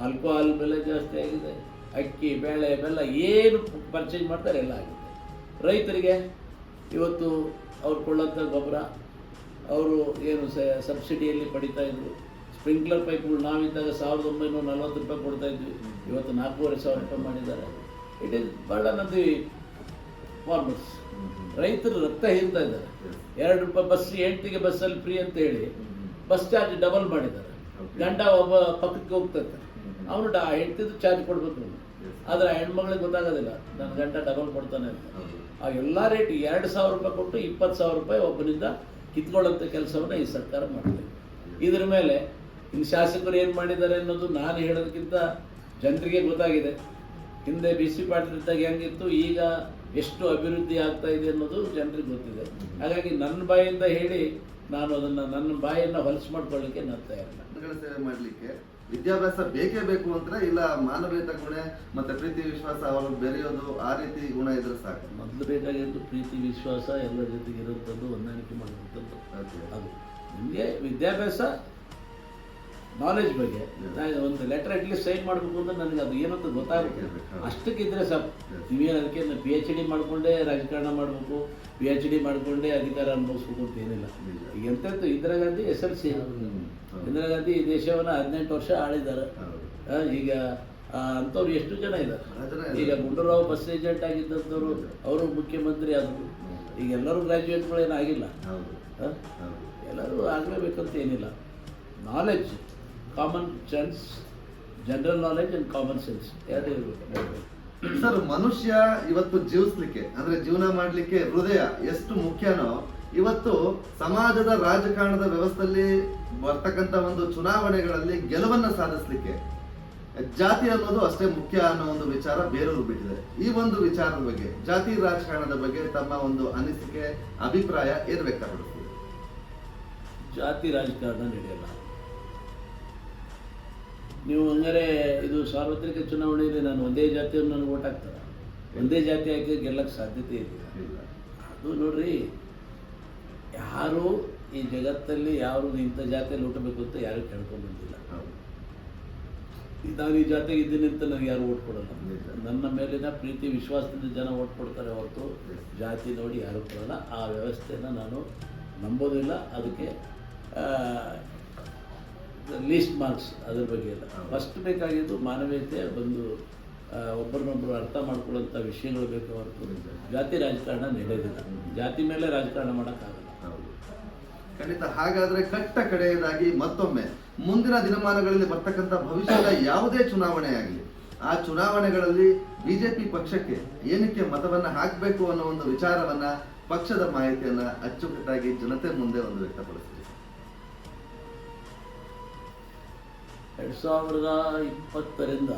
B: ಆಲ್ಕೋಹಾಲ್ ಬೆಲೆ ಜಾಸ್ತಿ ಆಗಿದೆ, ಅಕ್ಕಿ ಬೇಳೆ ಬೆಲ್ಲ ಏನು ಪರ್ಚೇಸ್ ಮಾಡ್ತಾರೆ ಎಲ್ಲ ಆಗಿದೆ. ರೈತರಿಗೆ ಇವತ್ತು ಅವ್ರು ಕೊಳ್ಳೋಂಥ ಗೊಬ್ಬರ ಅವರು ಏನು ಸಬ್ಸಿಡಿಯಲ್ಲಿ ಪಡಿತಾ ಇದ್ರು. ಸ್ಪ್ರಿಂಕ್ಲರ್ ಪೈಪ್ಗಳು ನಾವಿದ್ದಾಗ 1940 ರೂಪಾಯಿ ಕೊಡ್ತಾ ಇದ್ವಿ. ಇವತ್ತು 4,500 ರೂಪಾಯಿ ಮಾಡಿದ್ದಾರೆ. It is burden on the farmers. ರೈತರು ರಕ್ತ ಹೀರ್ತಾ ಇದ್ದಾರೆ. 2 ರೂಪಾಯಿ ಬಸ್ ಹೆಂಡ್ತಿಗೆ ಬಸ್ಸಲ್ಲಿ ಫ್ರೀ ಅಂತ ಹೇಳಿ ಬಸ್ ಚಾರ್ಜ್ ಡಬಲ್ ಮಾಡಿದ್ದಾರೆ. ಗಂಡ ಒಬ್ಬ ಪಕ್ಕಕ್ಕೆ ಹೋಗ್ತಾ ಇರ್ತಾರೆ, ಅವನು ಹೆಂಡ್ತಿದ್ದು ಚಾರ್ಜ್ ಕೊಡ್ಬೇಕು. ಆದರೆ ಆ ಹೆಣ್ಮಗಳಿಗೆ ಗೊತ್ತಾಗೋದಿಲ್ಲ ನನ್ನ ಗಂಡ ಡಬಲ್ ಕೊಡ್ತಾನೆ ಅಂತ. ಆ ಎಲ್ಲ ರೇಟ್ 2,000 ರೂಪಾಯಿ ಕೊಟ್ಟು 20,000 ರೂಪಾಯಿ ಒಬ್ಬನಿಂದ ಕಿತ್ಕೊಳ್ಳೋಂಥ ಕೆಲಸವನ್ನು ಈ ಸರ್ಕಾರ ಮಾಡ್ತದೆ. ಇದ್ರ ಮೇಲೆ ಇನ್ನು ಶಾಸಕರು ಏನು ಮಾಡಿದ್ದಾರೆ ಅನ್ನೋದು ನಾನು ಹೇಳೋದಕ್ಕಿಂತ ಜನರಿಗೆ ಗೊತ್ತಾಗಿದೆ. ಹಿಂದೆ BC ಪಾಟೀಲ್ ಇದ್ದಾಗ ಹೆಂಗಿತ್ತು, ಈಗ ಎಷ್ಟು ಅಭಿವೃದ್ಧಿ ಆಗ್ತಾ ಇದೆ ಅನ್ನೋದು ಜನರಿಗೆ ಗೊತ್ತಿದೆ. ಹಾಗಾಗಿ ನನ್ನ ಬಾಯಿಂದ ಹೇಳಿ ನಾನು ಅದನ್ನು ನನ್ನ ಬಾಯನ್ನು ಹೊಲಸು ಮಾಡ್ಕೊಳ್ಳಿಕ್ಕೆ ನಾನು ತಯಾರಿಲ್ಲ.
A: ಜನಗಳ ಸೇವೆ ಮಾಡಲಿಕ್ಕೆ ವಿದ್ಯಾಭ್ಯಾಸ ಬೇಕೇ ಬೇಕು ಅಂತ ಇಲ್ಲ, ಮಾನವೀಯತೆ ಗುಣ ಮತ್ತೆ ಪ್ರೀತಿ ವಿಶ್ವಾಸ ಅವರು ಬೆರೆಯೋದು ಆ ರೀತಿ ಗುಣ ಇದ್ರೆ ಸಾಕು?
B: ಮೊದಲು ಬೇಕಾಗಿದ್ದು ಪ್ರೀತಿ ವಿಶ್ವಾಸ, ಎಲ್ಲರ ಜೊತೆಗೆ ಇರುವಂಥದ್ದು, ಹೊಂದಾಣಿಕೆ ಮಾಡುವಂಥದ್ದು. ಅದು ನಿಮಗೆ ವಿದ್ಯಾಭ್ಯಾಸ ನಾಲೆಜ್ ಬಗ್ಗೆ ನಾನು ಒಂದು ಲೆಟರ್ ಅಟ್ಲೀಸ್ಟ್ ಸೈನ್ ಮಾಡಬೇಕು ಅಂತ ನನಗೆ ಅದು ಏನಂತ ಗೊತ್ತಾಗುತ್ತೆ. ಅಷ್ಟಕ್ಕಿದ್ರೆ ಸಾಕು. ನೀವೇನು ಅದಕ್ಕೆ PhD ಮಾಡಿಕೊಂಡೇ ರಾಜಕಾರಣ ಮಾಡಬೇಕು, PhD ಮಾಡಿಕೊಂಡೇ ಅಧಿಕಾರ ಅನುಭವಿಸ್ಬೇಕು ಅಂತ ಏನಿಲ್ಲ. ಈಗ ಎಂತ ಇಂದಿರಾ ಗಾಂಧಿ SLC, ಇಂದಿರಾ ಗಾಂಧಿ ಈ ದೇಶವನ್ನು 18 ವರ್ಷ ಆಳಿದ್ದಾರೆ. ಈಗ ಅಂಥವ್ರು ಎಷ್ಟು ಜನ ಇದ್ದಾರೆ. ಈಗ ಗುಂಡೂರಾವ್ ಬಸ್ ಏಜೆಂಟ್ ಆಗಿದ್ದಂಥವ್ರು ಅವರು ಮುಖ್ಯಮಂತ್ರಿ ಆದರು. ಈಗ ಎಲ್ಲರೂ ಗ್ರ್ಯಾಜುಯೇಟ್ಗಳೇನು ಆಗಿಲ್ಲ, ಎಲ್ಲರೂ ಆಗಲೇಬೇಕಂತ ಏನಿಲ್ಲ. Knowledge, common sense, general knowledge and common sense ಎರಡೇ ಇರಬೇಕು.
A: ಸರ್, ಮನುಷ್ಯ ಇವತ್ತು ಜೀವಿಸ್ಲಿಕ್ಕೆ ಅಂದ್ರೆ ಜೀವನ ಮಾಡ್ಲಿಕ್ಕೆ ಹೃದಯ ಎಷ್ಟು ಮುಖ್ಯನೋ, ಇವತ್ತು ಸಮಾಜದ ರಾಜಕಾರಣದ ವ್ಯವಸ್ಥೆಯಲ್ಲಿ ಬರ್ತಕ್ಕಂಥ ಒಂದು ಚುನಾವಣೆಗಳಲ್ಲಿ ಗೆಲುವನ್ನ ಸಾಧಿಸ್ಲಿಕ್ಕೆ ಜಾತಿ ಅನ್ನೋದು ಅಷ್ಟೇ ಮುಖ್ಯ ಅನ್ನೋ ಒಂದು ವಿಚಾರ ಬೇರೆಯವರು ಬಿಟ್ಟಿದೆ. ಈ ಒಂದು ವಿಚಾರದ ಬಗ್ಗೆ, ಜಾತಿ ರಾಜಕಾರಣದ ಬಗ್ಗೆ ತಮ್ಮ ಒಂದು ಅನಿಸಿಕೆ, ಅಭಿಪ್ರಾಯ ಏನ್ ವ್ಯಕ್ತಪಡಿಸ್ತೀವಿ?
B: ಜಾತಿ ರಾಜಕಾರಣ ನಡೆಯಲ್ಲ. ನೀವು ಹಂಗಾರೆ ಇದು ಸಾರ್ವತ್ರಿಕ ಚುನಾವಣೆಯಲ್ಲಿ ನಾನು ಒಂದೇ ಜಾತಿಯನ್ನು ನನಗೆ ಓಟ್ ಹಾಕ್ತಾರೆ, ಒಂದೇ ಜಾತಿ ಹಾಕಿ ಗೆಲ್ಲಕ್ಕೆ ಸಾಧ್ಯತೆ ಇದೆ. ಅದು ನೋಡ್ರಿ, ಯಾರು ಈ ಜಗತ್ತಲ್ಲಿ ಯಾರು ಇಂಥ ಜಾತಿಯಲ್ಲಿ ಹುಟ್ಟಬೇಕು ಅಂತ ಯಾರು ಕೇಳ್ಕೊಂಡ್ಬಂದಿಲ್ಲ. ನಾನು ಈ ಜಾತಿಗೆ ಇದ್ದೀನಿ ಅಂತ ನನಗೆ ಯಾರು ಓಟ್ ಕೊಡಲ್ಲ. ನನ್ನ ಮೇಲಿನ ಪ್ರೀತಿ ವಿಶ್ವಾಸದಿಂದ ಜನ ಓಟ್ ಕೊಡ್ತಾರೆ ಹೊರತು ಜಾತಿ ನೋಡಿ ಯಾರು ಕೊಡಲ್ಲ. ಆ ವ್ಯವಸ್ಥೆಯನ್ನು ನಾನು ನಂಬೋದಿಲ್ಲ. ಅದಕ್ಕೆ ಲೀಸ್ಟ್ ಮಾರ್ಕ್ಸ್ ಅದ್ರ ಬಗ್ಗೆ ಇಲ್ಲ. ಫಸ್ಟ್ ಬೇಕಾಗಿದ್ದು ಮಾನವೀಯತೆ, ಒಂದು ಒಬ್ಬರನ್ನೊಬ್ಬರು ಅರ್ಥ ಮಾಡ್ಕೊಳ್ಳೋಂಥ ವಿಷಯಗಳು ಬೇಕು ಹೊರತು ಜಾತಿ ರಾಜಕಾರಣ ನಡೆಯೋದಿಲ್ಲ. ಜಾತಿ ಮೇಲೆ ರಾಜಕಾರಣ ಮಾಡೋಕ್ಕಾಗಲ್ಲ.
A: ಖಂಡಿತ. ಹಾಗಾದ್ರೆ ಕಟ್ಟ ಕಡೆಯದಾಗಿ ಮತ್ತೊಮ್ಮೆ ಮುಂದಿನ ದಿನಮಾನಗಳಲ್ಲಿ ಬರ್ತಕ್ಕಂಥ ಭವಿಷ್ಯದ ಯಾವುದೇ ಚುನಾವಣೆ ಆಗಲಿ, ಆ ಚುನಾವಣೆಗಳಲ್ಲಿ ಬಿಜೆಪಿ ಪಕ್ಷಕ್ಕೆ ಏನಕ್ಕೆ ಮತವನ್ನ ಹಾಕಬೇಕು ಅನ್ನೋ ಒಂದು ವಿಚಾರವನ್ನ, ಪಕ್ಷದ ಮಾಹಿತಿಯನ್ನ ಅಚ್ಚುಕಟ್ಟಾಗಿ ಜನತೆ ಮುಂದೆ ಒಂದು ವ್ಯಕ್ತಪಡಿಸ್ತೀವಿ.
B: 2020ರಿಂದ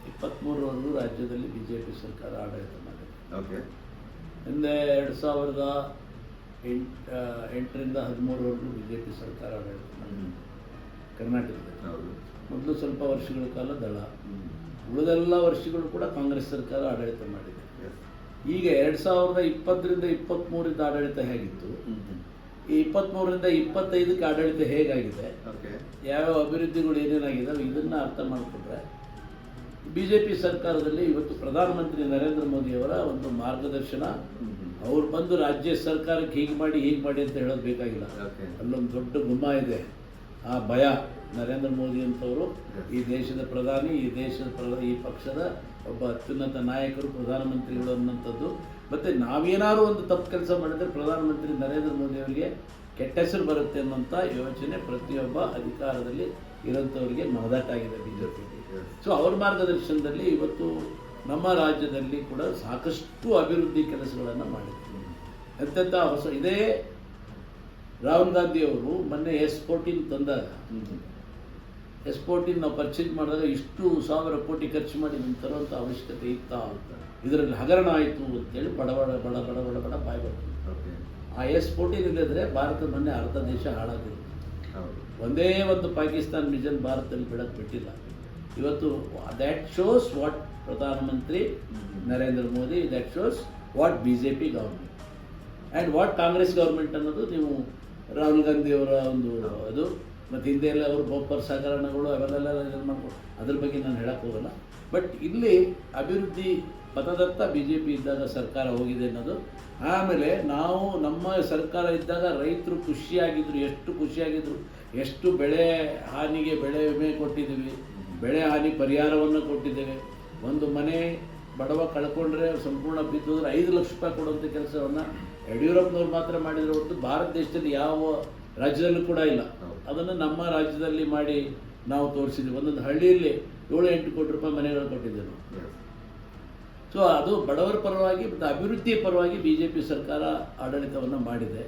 B: 23ರವರೆಗೂ ರಾಜ್ಯದಲ್ಲಿ ಬಿಜೆಪಿ ಸರ್ಕಾರ ಆಡಳಿತ ಮಾಡಿದೆ.
A: ಓಕೆ.
B: ಹಿಂದೆ 2008ರಿಂದ 13ರವರೆಗೂ ಬಿಜೆಪಿ ಸರ್ಕಾರ ಆಡಳಿತ ಮಾಡಿದೆ ಕರ್ನಾಟಕದಲ್ಲಿ. ಮೊದಲು ಸ್ವಲ್ಪ ವರ್ಷಗಳ ಕಾಲ ದಳ, ಉಳಿದೆಲ್ಲ ವರ್ಷಗಳು ಕೂಡ ಕಾಂಗ್ರೆಸ್ ಸರ್ಕಾರ ಆಡಳಿತ ಮಾಡಿದೆ. ಈಗ 2020ರಿಂದ 23ರಿಂದ ಆಡಳಿತ ಹೇಗಿತ್ತು, ಈ 23ರಿಂದ 25ಕ್ಕೆ ಆಡಳಿತ ಹೇಗಾಗಿದೆ, ಯಾವ್ಯಾವ ಅಭಿವೃದ್ಧಿಗಳು ಏನೇನಾಗಿದ್ದಾವೆ, ಇದನ್ನು ಅರ್ಥ ಮಾಡಿಕೊಂಡ್ರೆ ಬಿಜೆಪಿ ಸರ್ಕಾರದಲ್ಲಿ ಇವತ್ತು ಪ್ರಧಾನಮಂತ್ರಿ ನರೇಂದ್ರ ಮೋದಿಯವರ ಒಂದು ಮಾರ್ಗದರ್ಶನ, ಅವ್ರು ಬಂದು ರಾಜ್ಯ ಸರ್ಕಾರಕ್ಕೆ ಹೀಗೆ ಮಾಡಿ ಅಂತ ಹೇಳೋದು ಬೇಕಾಗಿಲ್ಲ. ಅಲ್ಲೊಂದು ದೊಡ್ಡ ಗುಮ್ಮ ಇದೆ. ಆ ಭಯ, ನರೇಂದ್ರ ಮೋದಿ ಅಂತವರು ಈ ದೇಶದ ಪ್ರಧಾನಿ, ಈ ಪಕ್ಷದ ಒಬ್ಬ ಅತ್ಯುನ್ನತ ನಾಯಕರು, ಪ್ರಧಾನಮಂತ್ರಿಗಳು ಅನ್ನೋಂಥದ್ದು. ಮತ್ತು ನಾವೇನಾದ್ರು ಒಂದು ತಪ್ಪು ಕೆಲಸ ಮಾಡಿದರೆ ಪ್ರಧಾನಮಂತ್ರಿ ನರೇಂದ್ರ ಮೋದಿ ಅವರಿಗೆ ಕೆಟ್ಟ ಹೆಸರು ಬರುತ್ತೆ ಅನ್ನೋಂಥ ಯೋಚನೆ ಪ್ರತಿಯೊಬ್ಬ ಅಧಿಕಾರದಲ್ಲಿ ಇರೋಂಥವ್ರಿಗೆ ಮನದಟ್ಟಾಗಿದೆ ಬಿಜೆಪಿಗೆ. ಸೊ ಅವ್ರ ಮಾರ್ಗದರ್ಶನದಲ್ಲಿ ಇವತ್ತು ನಮ್ಮ ರಾಜ್ಯದಲ್ಲಿ ಕೂಡ ಸಾಕಷ್ಟು ಅಭಿವೃದ್ಧಿ ಕೆಲಸಗಳನ್ನು ಮಾಡಿದ್ರು. ಎಂತೆಂಥ ಹೊಸ ಇದೇ ರಾಹುಲ್ ಗಾಂಧಿ ಅವರು ಮೊನ್ನೆ S14 ತಂದಾಗ, S14 ನಾವು ಪರ್ಚೇಸ್ ಮಾಡಿದಾಗ ಇಷ್ಟು 1000 ಕೋಟಿ ಖರ್ಚು ಮಾಡಿ ನಮ್ಮ ತರುವಂಥ ಅವಶ್ಯಕತೆ ಇತ್ತಾ, ಇದರಲ್ಲಿ ಹಗರಣ ಆಯಿತು ಅಂತೇಳಿ ಬಡ ಬಾಯಿ ಬರ್ತದೆ. ಆ S14 ಇಲ್ಲದ್ರೆ ಭಾರತ ಮೊನ್ನೆ ಅರ್ಧ ದೇಶ ಹಾಳಾಗಿರುತ್ತೆ. ಒಂದೇ ಒಂದು ಪಾಕಿಸ್ತಾನ ಮಿಷನ್ ಭಾರತದಲ್ಲಿ ಬಿಡಕ್ಕೆ ಬಿಟ್ಟಿಲ್ಲ. ಇವತ್ತು ದ್ಯಾಟ್ ಶೋಸ್ ವಾಟ್ ಪ್ರಧಾನಮಂತ್ರಿ Narendra Modi, that shows what BJP government and what Congress government ಅನ್ನೋದು ನೀವು ರಾಹುಲ್ ಗಾಂಧಿಯವರ ಒಂದು ಅದು, ಮತ್ತು ಹಿಂದೆ ಎಲ್ಲ ಅವರು ಬೋಪರ್ಸ್ ಹಗರಣಗಳು ಅವೆಲ್ಲ ಮಾಡ್ಕೊಂಡು ಅದ್ರ ಬಗ್ಗೆ ನಾನು ಹೇಳಕ್ಕೆ ಹೋಗಲ್ಲ. ಬಟ್ ಇಲ್ಲಿ ಅಭಿವೃದ್ಧಿ ಪಥದತ್ತ BJP ಇದ್ದಾಗ ಸರ್ಕಾರ ಹೋಗಿದೆ ಅನ್ನೋದು. ಆಮೇಲೆ ನಾವು ನಮ್ಮ ಸರ್ಕಾರ ಇದ್ದಾಗ ರೈತರು ಖುಷಿಯಾಗಿದ್ದರು, ಎಷ್ಟು ಬೆಳೆ ಹಾನಿಗೆ ಬೆಳೆ ವಿಮೆ ಕೊಟ್ಟಿದ್ದೀವಿ, ಬೆಳೆ ಹಾನಿ ಪರಿಹಾರವನ್ನು ಕೊಟ್ಟಿದ್ದೇವೆ. ಒಂದು ಮನೆ ಬಡವ ಕಳ್ಕೊಂಡ್ರೆ ಸಂಪೂರ್ಣ ಬಿದ್ದೋದ್ರೆ 5 ಲಕ್ಷ ರೂಪಾಯಿ ಕೊಡುವಂಥ ಕೆಲಸವನ್ನು ಯಡಿಯೂರಪ್ಪನವ್ರು ಮಾತ್ರ ಮಾಡಿದರೆ ಹೊರತು ಭಾರತ ದೇಶದಲ್ಲಿ ಯಾವ ರಾಜ್ಯದಲ್ಲೂ ಕೂಡ ಇಲ್ಲ. ಅದನ್ನು ನಮ್ಮ ರಾಜ್ಯದಲ್ಲಿ ಮಾಡಿ ನಾವು ತೋರಿಸಿದ್ವಿ. ಒಂದೊಂದು ಹಳ್ಳಿಯಲ್ಲಿ 7-8 ಕೋಟಿ ರೂಪಾಯಿ ಮನೆಗಳು ಕೊಟ್ಟಿದ್ದೇವೆ ನಾವು. ಸೊ ಅದು ಬಡವರ ಪರವಾಗಿ ಮತ್ತು ಅಭಿವೃದ್ಧಿಯ ಪರವಾಗಿ BJP ಸರ್ಕಾರ ಆಡಳಿತವನ್ನು ಮಾಡಿದೆ.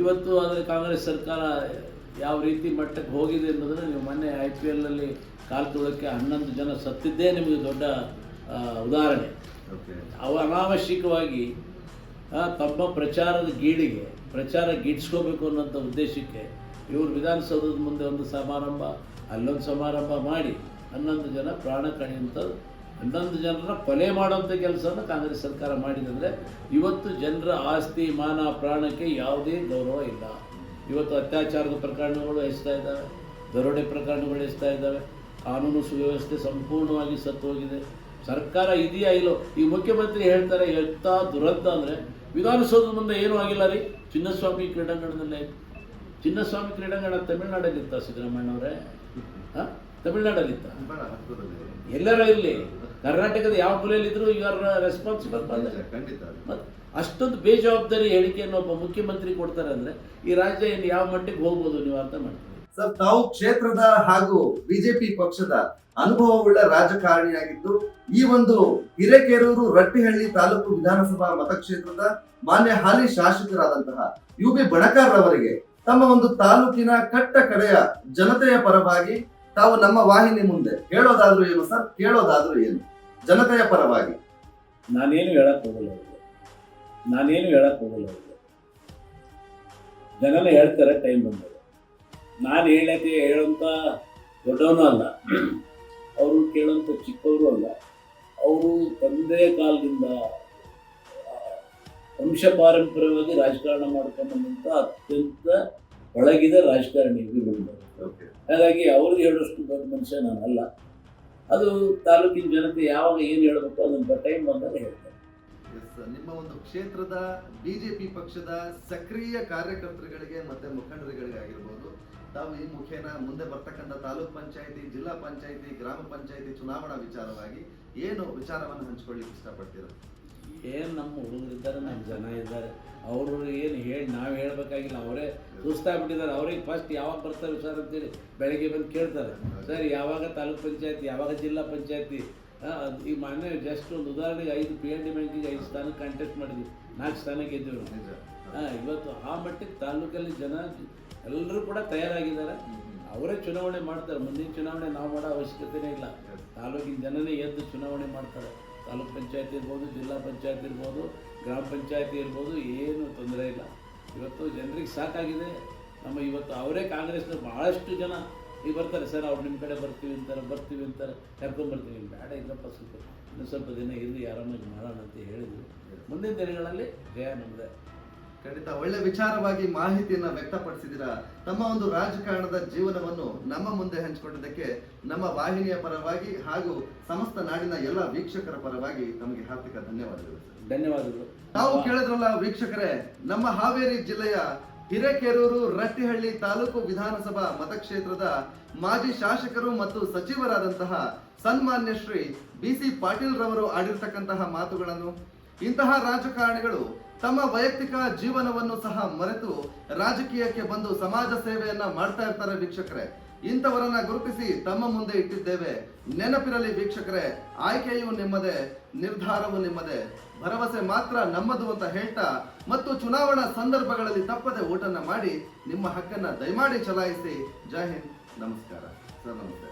B: ಇವತ್ತು ಆದರೆ ಕಾಂಗ್ರೆಸ್ ಸರ್ಕಾರ ಯಾವ ರೀತಿ ಮಟ್ಟಕ್ಕೆ ಹೋಗಿದೆ ಅನ್ನೋದನ್ನು ನೀವು ಮೊನ್ನೆ IPL ಕಾಲು ತುಳಕ್ಕೆ 11 ಜನ ಸತ್ತಿದ್ದೇ ನಿಮಗೆ ದೊಡ್ಡ ಉದಾಹರಣೆ. ಅವು ಅನಾವಶ್ಯಕವಾಗಿ ತಮ್ಮ ಪ್ರಚಾರದ ಗೀಳಿಗೆ ಪ್ರಚಾರ ಗಿಡ್ಸ್ಕೋಬೇಕು ಅನ್ನೋಂಥ ಉದ್ದೇಶಕ್ಕೆ ಇವರು ವಿಧಾನಸೌಧದ ಮುಂದೆ ಒಂದು ಸಮಾರಂಭ ಅಲ್ಲೊಂದು ಸಮಾರಂಭ ಮಾಡಿ 11 ಜನ ಪ್ರಾಣ ಕಳೆಯುವಂಥದ್ದು 11 ಜನರ ಕೊಲೆ ಮಾಡುವಂಥ ಕೆಲಸವನ್ನು ಕಾಂಗ್ರೆಸ್ ಸರ್ಕಾರ ಮಾಡಿದಂದರೆ ಇವತ್ತು ಜನರ ಆಸ್ತಿ ಮಾನ ಪ್ರಾಣಕ್ಕೆ ಯಾವುದೇ ಗೌರವ ಇಲ್ಲ. ಇವತ್ತು ಅತ್ಯಾಚಾರದ ಪ್ರಕರಣಗಳು ಹೆಚ್ಚುತ್ತಾ ಇದ್ದಾವೆ, ದರೋಡೆ ಪ್ರಕರಣಗಳು ಹೆಚ್ಚುತ್ತಾ ಇದ್ದಾವೆ, ಕಾನೂನು ಸುವ್ಯವಸ್ಥೆ ಸಂಪೂರ್ಣವಾಗಿ ಸತ್ತು ಹೋಗಿದೆ. ಸರ್ಕಾರ ಇದೆಯಾ ಇಲ್ಲೋ ಈಗ ಮುಖ್ಯಮಂತ್ರಿ ಹೇಳ್ತಾರೆ ಎಂಥ ದುರಂತ ಅಂದರೆ ವಿಧಾನಸೌಧದ ಮುಂದೆ ಏನೂ ಆಗಿಲ್ಲ ರೀ, ಚಿನ್ನಸ್ವಾಮಿ ಕ್ರೀಡಾಂಗಣದಲ್ಲೇ. ಚಿನ್ನಸ್ವಾಮಿ ಕ್ರೀಡಾಂಗಣ ತಮಿಳ್ನಾಡಲ್ಲಿತ್ತ ಸಿದ್ದರಾಮಯ್ಯನವರೇ? ಹಾಂ, ತಮಿಳ್ನಾಡಲ್ಲಿತ್ತ. ಎಲ್ಲರ ಇರಲಿ, ಕರ್ನಾಟಕದ ಯಾವ ಮೂಲೆಯಲ್ಲಿದ್ದರೂ ಯು ಆರ್ ರೆಸ್ಪಾನ್ಸಿಬಲ್. ಮತ್ತು ಅಷ್ಟೊಂದು ಬೇಜವಾಬ್ದಾರಿ ಹೇಳಿಕೆಯನ್ನು ಒಬ್ಬ ಮುಖ್ಯಮಂತ್ರಿ ಕೊಡ್ತಾರೆ ಅಂದರೆ ಈ ರಾಜ್ಯ ಇನ್ನು ಯಾವ ಮಟ್ಟಿಗೆ ಹೋಗ್ಬೋದು ನೀವು ಅರ್ಥ ಮಾಡ್ತೀವಿ.
A: ಸರ್, ತಾವು ಕ್ಷೇತ್ರದ ಹಾಗೂ ಬಿಜೆಪಿ ಪಕ್ಷದ ಅನುಭವವುಳ್ಳ ರಾಜಕಾರಣಿಯಾಗಿದ್ದು ಈ ಒಂದು ಹಿರೇಕೆರೂರು ರಟ್ಟಿಹಳ್ಳಿ ತಾಲೂಕು ವಿಧಾನಸಭಾ ಮತಕ್ಷೇತ್ರದ ಮಾನ್ಯ ಹಾಲಿ ಶಾಸಕರಾದಂತಹ ಯು.ಬಿ. ಬಣಕಾರ್ ಅವರಿಗೆ ತಮ್ಮ ಒಂದು ತಾಲೂಕಿನ ಕಟ್ಟ ಕಡೆಯ ಜನತೆಯ ಪರವಾಗಿ ತಾವು ನಮ್ಮ ವಾಹಿನಿ ಮುಂದೆ ಹೇಳೋದಾದ್ರೂ ಏನು ಸರ್, ಕೇಳೋದಾದ್ರೂ ಏನು ಜನತೆಯ ಪರವಾಗಿ?
B: ನಾನೇನು ಹೇಳಕ್ ಹೋಗಲ್ಲ ಅವ್ರಿಗೆ. ಜನನೇ ಹೇಳ್ತಾರೆ ಟೈಮ್ ಬಂದಾಗ. ನಾನು ಹೇಳೋಂಥ ದೊಡ್ಡವನು ಅಲ್ಲ, ಅವರು ಕೇಳೋಂಥ ಚಿಕ್ಕವರು ಅಲ್ಲ. ಅವರು ತಂದೆ ಕಾಲದಿಂದ ವಂಶ ಪಾರಂಪರ್ಯವಾಗಿ ರಾಜಕಾರಣ ಮಾಡ್ಕೊಂಡಂಥ ಅತ್ಯಂತ ಒಳಗಿದ ರಾಜಕಾರಣಿ ಇವರು. ಹಾಗಾಗಿ ಅವ್ರಿಗೆ ಹೇಳೋಷ್ಟು ದೊಡ್ಡ ಮನುಷ್ಯ ನಾನಲ್ಲ. ಅದು ತಾಲೂಕಿನ ಜನತೆ ಯಾವಾಗ ಏನು ಹೇಳಬೇಕು ಅದನ್ನು ಟೈಮ್ ಬಂದಾಗ ಹೇಳ್ತಾರೆ.
A: ನಿಮ್ಮ ಒಂದು ಕ್ಷೇತ್ರದ ಬಿಜೆಪಿ ಪಕ್ಷದ ಸಕ್ರಿಯ ಕಾರ್ಯಕರ್ತರುಗಳಿಗೆ ಮತ್ತೆ ಮುಖಂಡರುಗಳಿಗೆ ಆಗಿರ್ಬೋದು, ತಾವು ಈ ಮುಖೇನ ಮುಂದೆ ಬರ್ತಕ್ಕಂಥ ತಾಲೂಕ್ ಪಂಚಾಯತಿ, ಜಿಲ್ಲಾ ಪಂಚಾಯತಿ, ಗ್ರಾಮ ಪಂಚಾಯತಿ ಚುನಾವಣಾ ವಿಚಾರವಾಗಿ ಏನು ವಿಚಾರವನ್ನು ಹಂಚ್ಕೊಳ್ಳಿಕ್ಕೆ ಇಷ್ಟಪಡ್ತೀರಾ?
B: ಏನು ನಮ್ಮ ಹುಡುಗರಿದ್ದಾರೆ, ನಮ್ಮ ಜನ ಇದ್ದಾರೆ, ಅವರು ಏನು ಹೇಳಿ ನಾವು ಹೇಳಬೇಕಾಗಿಲ್ಲ. ಅವರೇ ಸುಸ್ತಾಗ್ಬಿಟ್ಟಿದ್ದಾರೆ. ಅವ್ರಿಗೆ ಫಸ್ಟ್ ಯಾವಾಗ ಬರ್ತಾರೆ ಸರ್ ಅಂತೇಳಿ ಬೆಳಗ್ಗೆ ಬಂದು ಕೇಳ್ತಾರೆ, ಸರ್ ಯಾವಾಗ ತಾಲೂಕ್ ಪಂಚಾಯತಿ, ಯಾವಾಗ ಜಿಲ್ಲಾ ಪಂಚಾಯತಿ. ಈಗ ಮೊನ್ನೆ ಜಸ್ಟ್ ಒಂದು ಉದಾಹರಣೆಗೆ 5 PND ಬ್ಯಾಂಕಿಗೆ 5 ಸ್ಥಾನಕ್ಕೆ ಕಾಂಟೆಸ್ಟ್ ಮಾಡಿದ್ವಿ, 4 ಸ್ಥಾನ ಗೆದ್ದಿವಿ. ಇವತ್ತು ಆ ಮಟ್ಟಿಗೆ ತಾಲೂಕಲ್ಲಿ ಜನ ಎಲ್ಲರೂ ಕೂಡ ತಯಾರಾಗಿದ್ದಾರೆ. ಅವರೇ ಚುನಾವಣೆ ಮಾಡ್ತಾರೆ. ಮುಂದಿನ ಚುನಾವಣೆ ನಾವು ಮಾಡೋ ಅವಶ್ಯಕತೆನೇ ಇಲ್ಲ. ತಾಲೂಕಿನ ಜನನೇ ಎದ್ದು ಚುನಾವಣೆ ಮಾಡ್ತಾರೆ. ತಾಲೂಕ್ ಪಂಚಾಯತಿ ಇರ್ಬೋದು, ಜಿಲ್ಲಾ ಪಂಚಾಯತಿ ಇರ್ಬೋದು, ಗ್ರಾಮ ಪಂಚಾಯತಿ ಇರ್ಬೋದು, ಏನು ತೊಂದರೆ ಇಲ್ಲ. ಇವತ್ತು ಜನರಿಗೆ ಸಾಕಾಗಿದೆ. ಇವತ್ತು ಅವರೇ ಕಾಂಗ್ರೆಸ್ನ ಭಾಳಷ್ಟು ಜನ ಈಗ ಬರ್ತಾರೆ, ಸರ್ ಅವ್ರು ನಿಮ್ಮ ಕಡೆ ಬರ್ತೀವಿ ಅಂತಾರೆ, ಕರ್ಕೊಂಬರ್ತೀವಿ. ಬೇಡ ಇಲ್ಲಪ್ಪ, ಇನ್ನೂ ಸ್ವಲ್ಪ ದಿನ ಇರಲಿ, ಆರಾಮಾಗಿ ಮಾಡೋಣ ಅಂತ ಹೇಳಿದ್ರು. ಮುಂದಿನ ದಿನಗಳಲ್ಲಿ ಜಯ ನಮ್ಮದೇ.
A: ಖಂಡಿತ ಒಳ್ಳೆ ವಿಚಾರವಾಗಿ ಮಾಹಿತಿಯನ್ನ ವ್ಯಕ್ತಪಡಿಸಿದಿರಾ. ತಮ್ಮ ಒಂದು ರಾಜಕಾರಣದ ಜೀವನವನ್ನು ನಮ್ಮ ಮುಂದೆ ಹಂಚಿಕೊಂಡಿದ್ದಕ್ಕೆ ನಮ್ಮ ವಾಹಿನಿಯ ಪರವಾಗಿ ಹಾಗೂ ಸಮಸ್ತ ನಾಡಿನ ಎಲ್ಲ ವೀಕ್ಷಕರ ಪರವಾಗಿ ತಮಗೆ ಹಾರ್ದಿಕ ಧನ್ಯವಾದಗಳು.
B: ಧನ್ಯವಾದಗಳು.
A: ತಾವು ಕೇಳಿದ್ರಲ್ಲ ವೀಕ್ಷಕರೇ, ನಮ್ಮ ಹಾವೇರಿ ಜಿಲ್ಲೆಯ ಹಿರೇಕೆರೂರು ರಟ್ಟಿಹಳ್ಳಿ ತಾಲೂಕು ವಿಧಾನಸಭಾ ಮತಕ್ಷೇತ್ರದ ಮಾಜಿ ಶಾಸಕರು ಮತ್ತು ಸಚಿವರಾದಂತಹ ಸನ್ಮಾನ್ಯ ಶ್ರೀ BC ಪಾಟೀಲ್ ರವರು ಆಡಿರ್ತಕ್ಕಂತಹ ಮಾತುಗಳನ್ನು, ಇಂತಹ ರಾಜಕಾರಣಿಗಳು ತಮ್ಮ ವೈಯಕ್ತಿಕ ಜೀವನವನ್ನು ಸಹ ಮರೆತು ರಾಜಕೀಯಕ್ಕೆ ಬಂದು ಸಮಾಜ ಸೇವೆಯನ್ನ ಮಾಡ್ತಾ ಇರ್ತಾರೆ ವೀಕ್ಷಕರೇ. ಇಂಥವರನ್ನ ಗುರುತಿಸಿ ತಮ್ಮ ಮುಂದೆ ಇಟ್ಟಿದ್ದೇವೆ. ನೆನಪಿರಲಿ ವೀಕ್ಷಕರೇ, ಆಯ್ಕೆಯು ನಿಮ್ಮದೇ, ನಿರ್ಧಾರವು ನಿಮ್ಮದೇ, ಭರವಸೆ ಮಾತ್ರ ನಮ್ಮದು ಅಂತ ಹೇಳ್ತಾ ಮತ್ತು ಚುನಾವಣಾ ಸಂದರ್ಭಗಳಲ್ಲಿ ತಪ್ಪದೆ ಓಟನ್ನ ಮಾಡಿ ನಿಮ್ಮ ಹಕ್ಕನ್ನ ದಯಮಾಡಿ ಚಲಾಯಿಸಿ. ಜೈ ಹಿಂದ್, ನಮಸ್ಕಾರ ಸರ್. ನಮಸ್ತೆ.